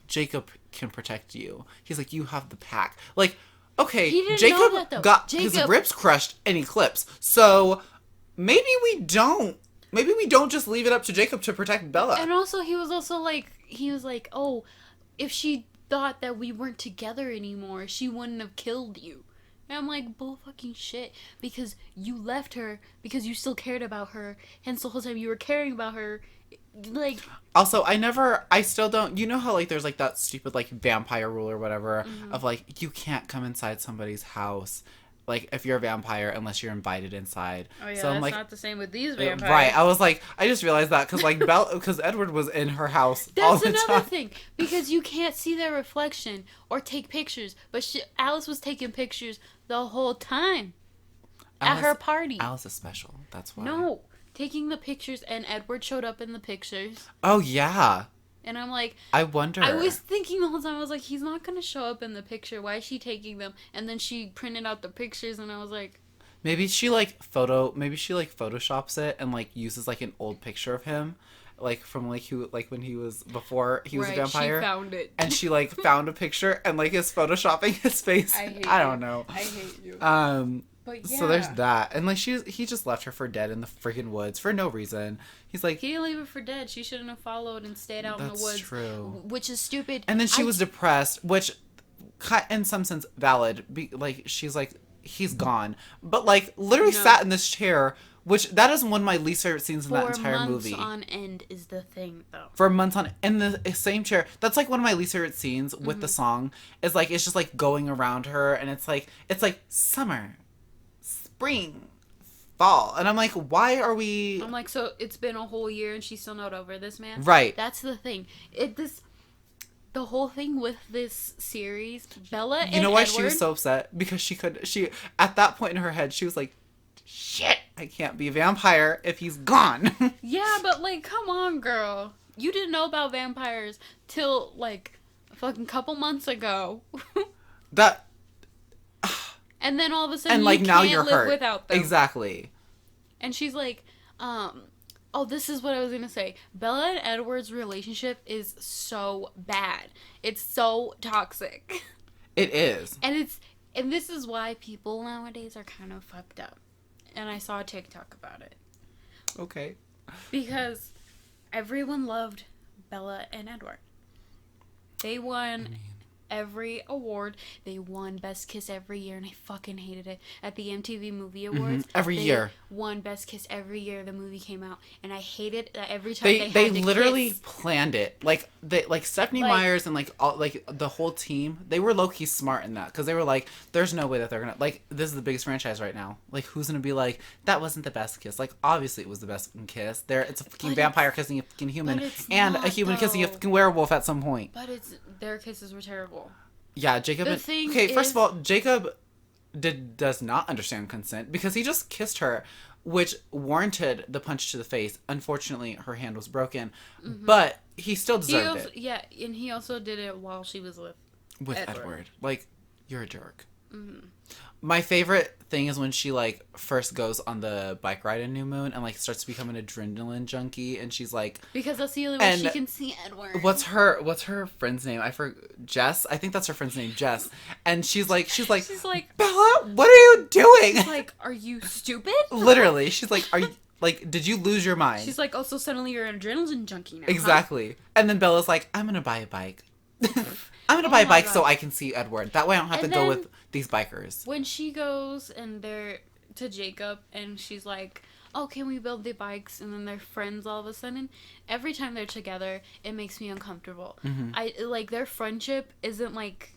Jacob can protect you. He's like, you have the pack. Like, okay, Jacob got his ribs crushed in Eclipse. So maybe we don't just leave it up to Jacob to protect Bella. And also he was like, oh, if she thought that we weren't together anymore, she wouldn't have killed you. And I'm like, bull fucking shit, because you left her because you still cared about her, hence the whole time you were caring about her. Like, also, I still don't, you know how like there's like that stupid like vampire rule or whatever of like you can't come inside somebody's house like if you're a vampire unless you're invited inside. Oh yeah, so I'm that's like, not the same with these vampires. Right, I was like, I just realized that because like because Edward was in her house all the time. That's another thing, because you can't see their reflection or take pictures, but Alice was taking pictures the whole time at her party. Alice is special, that's why. No. Taking the pictures, and Edward showed up in the pictures. Oh, yeah. And I'm like... I wonder. I was thinking the whole time, I was like, he's not going to show up in the picture. Why is she taking them? And then she printed out the pictures, and I was like... Maybe she photoshops it and, like, uses, like, an old picture of him. Like, from, like, when he was... Before he was a vampire. She found it. And she, like, found a picture and, like, is photoshopping his face. I don't know. I hate you. But yeah. So there's that. And, like, he just left her for dead in the freaking woods for no reason. He's like... He didn't leave her for dead. She shouldn't have followed and stayed out in the woods. That's true. Which is stupid. And then she was depressed, which, in some sense, valid. Like, she's like, he's gone. But, like, literally sat in this chair Which, that is one of my least favorite scenes in that entire movie. For months on end is the thing, though. For months on, in the same chair. That's, like, one of my least favorite scenes with the song. Is, like, it's just, like, going around her, and it's, like, summer, spring, fall. And I'm like, why are we... I'm like, so it's been a whole year and she's still not over this man? Right. That's the thing. The whole thing with this series, Bella and Edward... You know why she was so upset? Because she at that point in her head, she was like, shit, I can't be a vampire if he's gone. Yeah, but, like, come on, girl. You didn't know about vampires till, like, a fucking couple months ago. That... And then all of a sudden, and, like, you now can't you're live hurt. without them. Exactly. And she's like, oh, this is what I was gonna say. Bella and Edward's relationship is so bad. It's so toxic. It is. And this is why people nowadays are kind of fucked up. And I saw a TikTok about it. Okay. Because everyone loved Bella and Edward. They won every award. They won Best Kiss every year, and I fucking hated it. At the MTV Movie Awards, every year won Best Kiss every year the movie came out, and I hated that every time they they had to literally kiss. planned it. Like Stephanie Myers and all the whole team. They were low key smart in that because they were like, "There's no way that they're gonna this is the biggest franchise right now. Like, who's gonna be like that wasn't the best kiss? Like, obviously it was the best fucking kiss. It's a fucking vampire kissing a fucking human, and a human kissing a fucking werewolf at some point. But their kisses were terrible. Yeah, Jacob. First of all, Jacob does not understand consent because he just kissed her, which warranted the punch to the face. Unfortunately, her hand was broken, but he still deserved it. Yeah, and he also did it while she was with Edward. Like, you're a jerk. Mm-hmm. My favorite thing is when she first goes on the bike ride in New Moon and starts to become an adrenaline junkie, and she's like, because that's the only way she can see Edward. What's her friend's name? I forgot. Jess. I think that's her friend's name, Jess. And she's like, Bella, what are you doing? She's like, are you stupid? Literally, she's like, are you did you lose your mind? She's like, also suddenly you're an adrenaline junkie now. Exactly. Huh? And then Bella's like, I'm gonna buy a bike. I'm gonna buy a bike so I can see Edward. That way I don't have to go with these bikers. When she goes and they're to Jacob and she's like, oh, can we build the bikes? And then they're friends all of a sudden. Every time they're together, it makes me uncomfortable. Mm-hmm. Their friendship isn't like...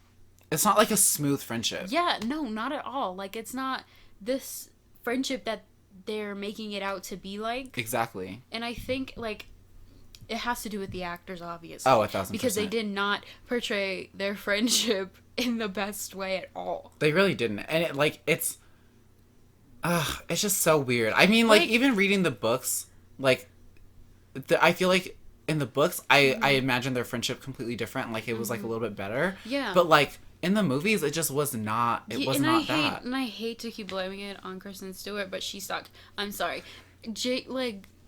It's not like a smooth friendship. Yeah, no, not at all. Like, it's not this friendship that they're making it out to be like. Exactly. And I think, it has to do with the actors, obviously. Oh, 1,000%. Because they did not portray their friendship in the best way at all. They really didn't. And it's just so weird. I mean, even reading the books, I feel like in the books, I imagine their friendship completely different. It was, a little bit better. Yeah. But, in the movies, it just was not, that. And I hate to keep blaming it on Kristen Stewart, but she sucked. I'm sorry.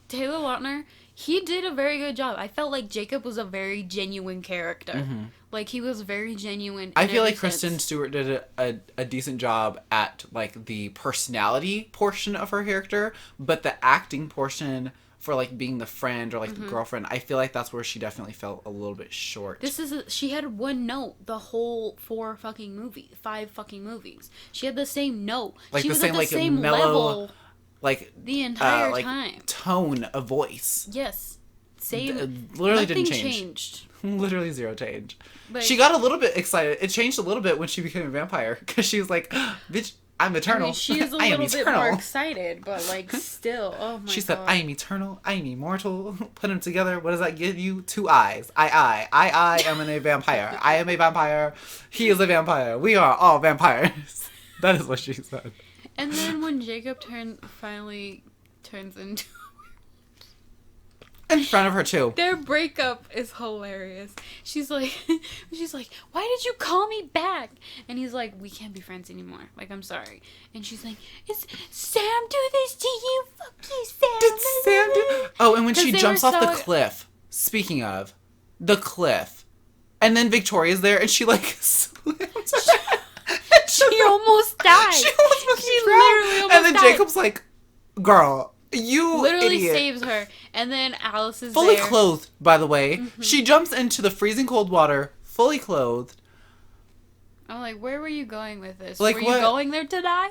Taylor Lautner, he did a very good job. I felt like Jacob was a very genuine character. Mm-hmm. He was very genuine. I feel like Kristen Stewart did a decent job at, the personality portion of her character, but the acting portion for, being the friend or, the girlfriend, I feel like that's where she definitely fell a little bit short. She had one note the whole 5 fucking movies. She had the same note. She was at the same mellow... the entire time. Tone of voice. Yes. Same. Literally nothing didn't change. Changed. Literally zero change. She got a little bit excited. It changed a little bit when she became a vampire. Because she was like, bitch, I'm eternal. I mean, she is a little bit more excited, but still. Oh my god. She said, I am eternal. I am immortal. Put them together. What does that give you? 2 eyes. I am a vampire. I am a vampire. He is a vampire. We are all vampires. That is what she said. And then when Jacob finally turns into... In front of her, too. Their breakup is hilarious. She's like, why did you call me back? And he's like, we can't be friends anymore. I'm sorry. And she's like, is Sam do this to you? Fuck you, Sam. Did Sam do... Oh, and when she jumps off the cliff. Speaking of, the cliff. And then Victoria's there, and she, slims. She almost died. She literally almost died. And then Jacob's like, girl, you literally idiot. saves her. And then Alice is fully there. Clothed, by the way. Mm-hmm. She jumps into the freezing cold water, fully clothed. I'm like, where were you going with this? Were you going there to die?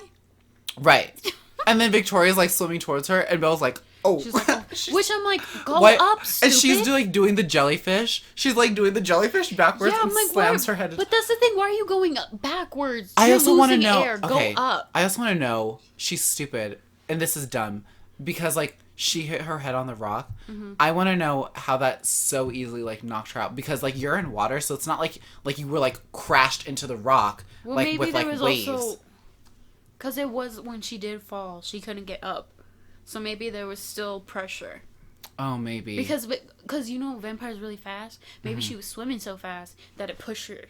Right. And then Victoria's like swimming towards her, and Belle's like, oh. She's like, oh. Which I'm like, go up, stupid. And she's doing the jellyfish. She's like doing the jellyfish backwards and like, slams her head. But that's the thing. Why are you going up backwards? I also want to know. Air. Okay. Go up. I also want to know. She's stupid, and this is dumb because like she hit her head on the rock. Mm-hmm. I want to know how that so easily like knocked her out because like you're in water, so it's not like you were like crashed into the rock like with like waves. Also, because it was when she did fall, she couldn't get up. So maybe there was still pressure. Oh, maybe. Because you know vampires really fast. Maybe she was swimming so fast that it pushed her.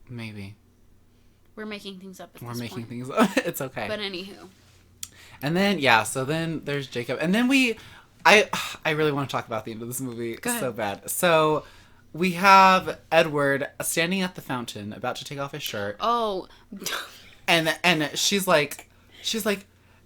Maybe. We're making things up at this point. We're making things up. It's okay. But anywho. And then, so then there's Jacob. And then I really want to talk about the end of this movie so bad. So we have Edward standing at the fountain about to take off his shirt. Oh. And she's like,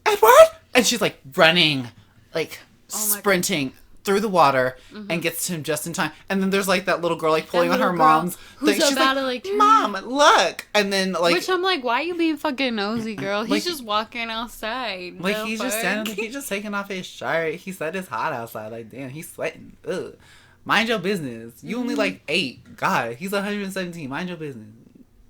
Edward! And she's like running, like sprinting through the water and gets to him just in time. And then there's like that little girl like pulling on her mom's thing. She's like, Mom, look! And then like... Which I'm like, why are you being fucking nosy, girl? He's just walking outside. Like he's just standing there, he's just taking off his shirt. He said it's hot outside. Like, damn, he's sweating. Ugh. Mind your business. You only like 8. God, he's 117. Mind your business.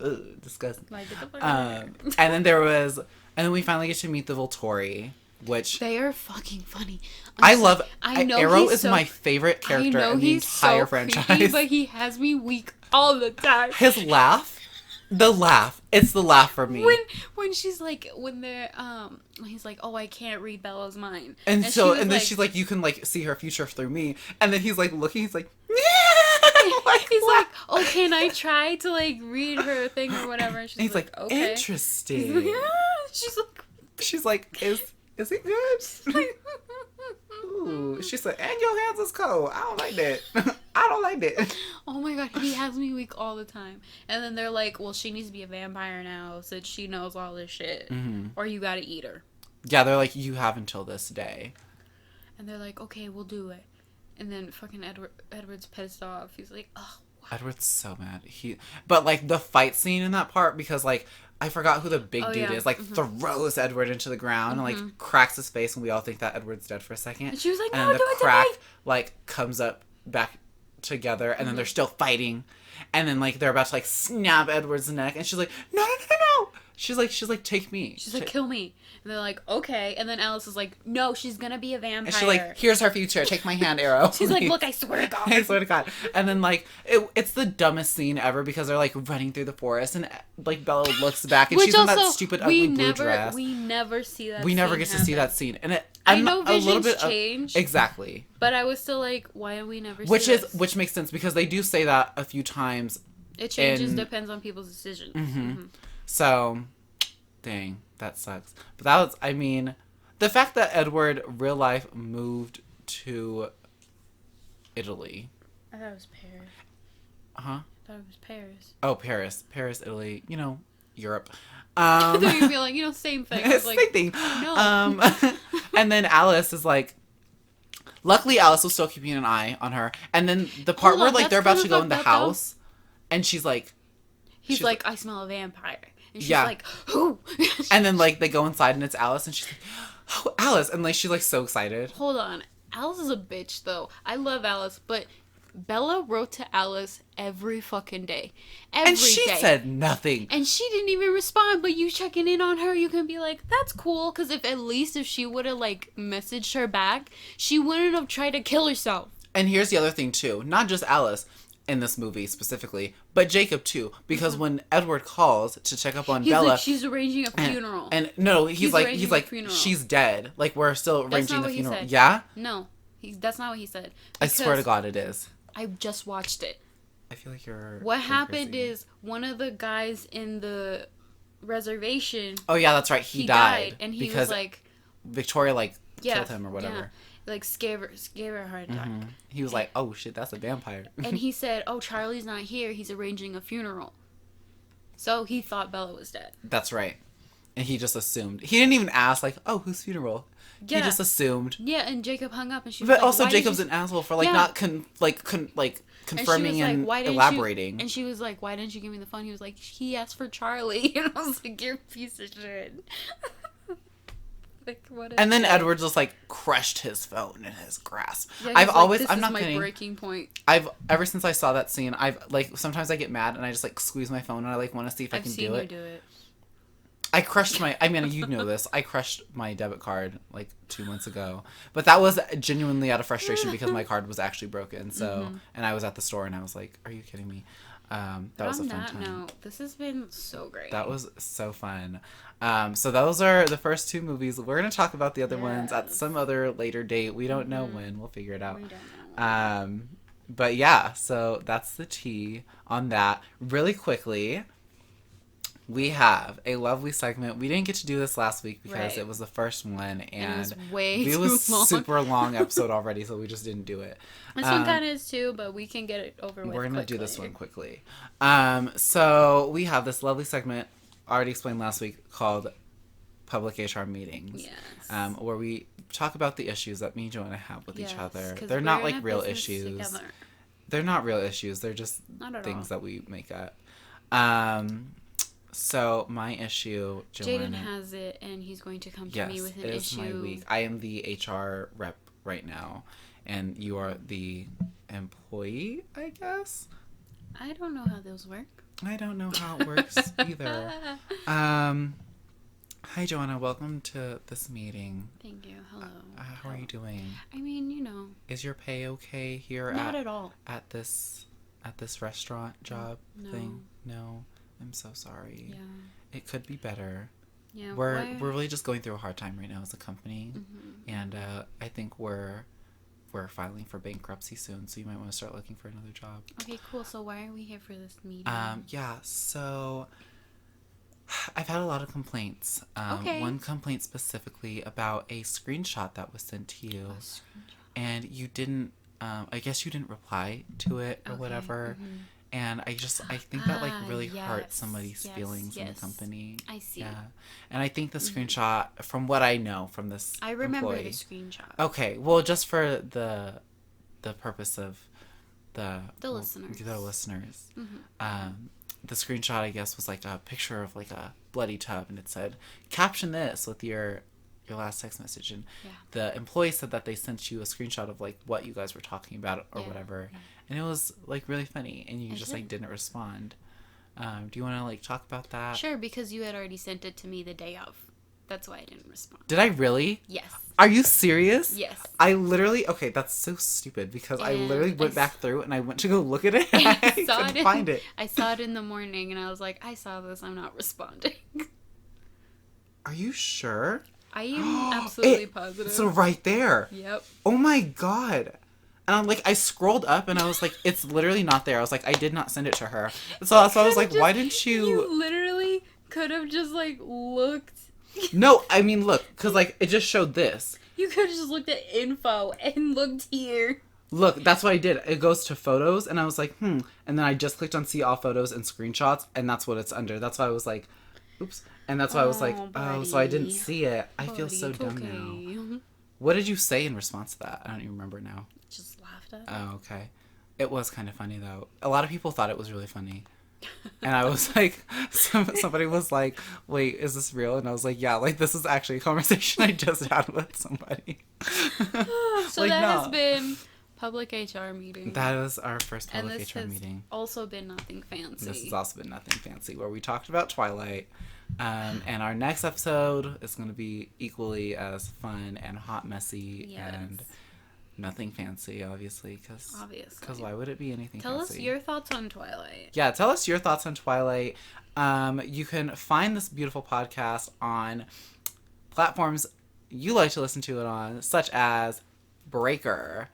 Ugh, disgusting. Like, get the fuck out of here. And then we finally get to meet the Volturi. Which they are fucking funny. I love. Arrow is my favorite character in the entire franchise. Creepy, but he has me weak all the time. His laugh, it's the laugh for me. When she's like, he's like, oh, I can't read Bella's mind, and then she's like, you can like see her future through me, and then he's like looking, he's like, he's like, oh, can I try to like read her thing or whatever? And he's like, okay, interesting. She's like, Is it good? Ooh, she said, and your hands is cold. I don't like that. I don't like that. Oh my god, he has me weak all the time. And then they're like, well, she needs to be a vampire now since she knows all this shit. Mm-hmm. Or you gotta eat her. Yeah, they're like, you have until this day. And they're like, okay, we'll do it. And then fucking Edward's pissed off. He's like, oh. Edward's so mad. But like the fight scene in that part, because like, I forgot who the big dude is. Like, throws Edward into the ground and, like, cracks his face. And we all think that Edward's dead for a second. And she was like, no, and then do the it crack, to me. like, comes up back together. And then they're still fighting. And then, like, they're about to, like, snap Edward's neck. And she's like, no. She's like, take me. She's like, kill me. And they're like, okay. And then Alice is like, no, she's gonna be a vampire. And she's like, here's her future. Take my hand, Arrow. She's like, look, I swear to God. I swear to God. And then, like, it's the dumbest scene ever because they're, like, running through the forest. And, like, Bella looks back and she's in that stupid ugly blue dress. We never see that We never get to see that scene. And I know visions change. Exactly. But I was still like, why do we never see this? Which makes sense because they do say that a few times. It changes, depends on people's decisions. Mm-hmm. So... Dang, that sucks. But that was, I mean, the fact that Edward, real life, moved to Italy. I thought it was Paris. Huh? I thought it was Paris. Oh, Paris. Paris, Italy, Europe. I thought you'd be like, same thing. Same thing. No. And then Alice is like, luckily Alice was still keeping an eye on her. And then the part where, like, they're about to go in the house, and she's like... He's like, I smell a vampire. And she's like, who? And then, like, they go inside and it's Alice. And she's like, oh, Alice. And, like, she's, like, so excited. Hold on. Alice is a bitch, though. I love Alice. But Bella wrote to Alice every fucking day. And she said nothing. And she didn't even respond. But you checking in on her, you can be like, that's cool. Because if she would have, like, messaged her back, she wouldn't have tried to kill herself. And here's the other thing, too. Not just Alice. In this movie specifically, but Jacob too, because when Edward calls to check up on Bella, like, she's arranging a funeral. And no, he's like, she's dead. Like, we're still arranging the funeral. Yeah? No, that's not what he said. I swear to God, it is. I just watched it. I feel like you're. What happened is one of the guys in the reservation. Oh yeah, that's right. He died, and he was like, Victoria killed him or whatever. Yeah. Like, scared her heart attack. Mm-hmm. He was like, oh, shit, that's a vampire. And he said, oh, Charlie's not here. He's arranging a funeral. So he thought Bella was dead. That's right. And he just assumed. He didn't even ask, like, oh, whose funeral? Yeah. He just assumed. Yeah, and Jacob hung up, and she was But also, Jacob's an asshole for, like, not, confirming and elaborating. And she was like, why didn't you give me the phone? He was like, he asked for Charlie. And I was like, you're a piece of shit. Like, what and then Edward just like crushed his phone in his grasp. Yeah, I'm not kidding. Breaking point. Ever since I saw that scene, I've like sometimes I get mad and I just like squeeze my phone and I like want to see if I can do it. Do it. I crushed I mean, you know this. I crushed my debit card like 2 months ago. But that was genuinely out of frustration because my card was actually broken. So, and I was at the store and I was like, are you kidding me? That was a fun time. No, this has been so great. That was so fun. So those are the first 2 movies. We're going to talk about the other ones at some other later date. We don't know when. We'll figure it out. We don't know. But yeah, so that's the tea on that. Really quickly, we have a lovely segment. We didn't get to do this last week because it was the first one, and it was long. Super long episode already, so we just didn't do it. This one kind of is too, but we can get it over with. We're gonna do this one quickly. So we have this lovely segment, already explained last week, called Public HR Meetings. Yes. Where we talk about the issues that me and Joanna have with each other. They're not like real issues. Together. They're not real issues. They're just things that we make up. So my issue, Joanna, Jaden has it, and he's going to come to me with an issue. Yes, it is my week. I am the HR rep right now, and you are the employee, I guess. I don't know how those work. I don't know how it works either. Hi, Joanna. Welcome to this meeting. Thank you. Hello. How are you doing? I mean, you know. Is your pay okay here? Not at all. At this restaurant job thing? No. I'm so sorry. Yeah. It could be better. Yeah. We're really just going through a hard time right now as a company, and I think we're filing for bankruptcy soon, so you might want to start looking for another job. Okay, cool. So why are we here for this meeting? Yeah. So I've had a lot of complaints. Okay. One complaint specifically about a screenshot that was sent to you, and you didn't. I guess you didn't reply to it or whatever. And I think that, like, really hurt somebody's feelings in the company. I see. Yeah. And I think the screenshot, from what I know from this I remember employee, the screenshot. Okay. Well, just for the purpose of the listeners. The listeners. The screenshot, I guess, was, like, a picture of, like, a bloody tub. And it said, caption this with your last text message. And the employee said that they sent you a screenshot of, like, what you guys were talking about or whatever. Yeah. And it was, like, really funny, and you like, didn't respond. Do you want to, like, talk about that? Sure, because you had already sent it to me the day of. That's why I didn't respond. Did I really? Yes. Are you serious? Yes. I literally... Okay, that's so stupid, because I literally went back through, and I went to go look at it, and I couldn't find it. I saw it in the morning, and I was like, I saw this, I'm not responding. Are you sure? I am absolutely positive. So right there. Yep. Oh my god. And I'm like, I scrolled up and I was like, it's literally not there. I was like, I did not send it to her. So I was like, why didn't you... You literally could have just, like, looked. No, I mean, look, because, like, it just showed this. You could have just looked at info and looked here. Look, that's what I did. It goes to photos and I was like, And then I just clicked on see all photos and screenshots and that's what it's under. That's why I was like, oops. And that's why I was like, so I didn't see it. I feel so dumb now. What did you say in response to that? I don't even remember now. Just laughed at it. Oh, okay. It was kind of funny, though. A lot of people thought it was really funny. And I was like, somebody was like, wait, is this real? And I was like, yeah, like, this is actually a conversation I just had with somebody. So like, has been public HR meeting. That was our first public HR meeting. Also been nothing fancy. This has also been nothing fancy, where we talked about Twilight. And our next episode is going to be equally as fun and hot, messy, and nothing fancy, obviously. Because why would it be anything fancy? Tell us your thoughts on Twilight. Yeah, tell us your thoughts on Twilight. You can find this beautiful podcast on platforms you like to listen to it on, such as Breaker,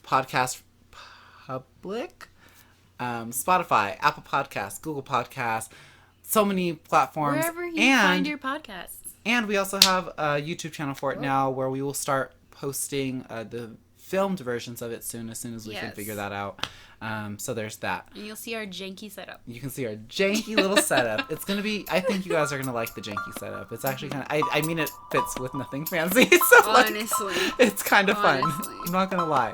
Podcast Public, Spotify, Apple Podcasts, Google Podcasts, so many platforms. Wherever you find your podcasts. And we also have a YouTube channel for it now, where we will start posting the filmed versions of it as soon as we can figure that out. So there's that. And you'll see our janky setup. You can see our janky little setup. It's going to be, I think you guys are going to like the janky setup. It's actually kind of, I mean, it fits with nothing fancy. So honestly. Like, it's kind of fun. I'm not going to lie.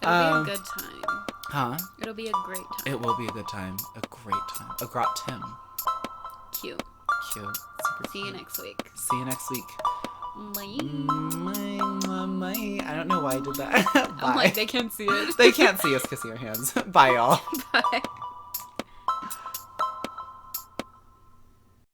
It'll be a good time. Huh? It'll be a great time. It will be a good time. A great time. A grot Tim. Cute. Super See you next week. See you next week. I don't know why I did that. Bye. I'm like, they can't see it. They can't see us kissing our hands. Bye, y'all. Bye.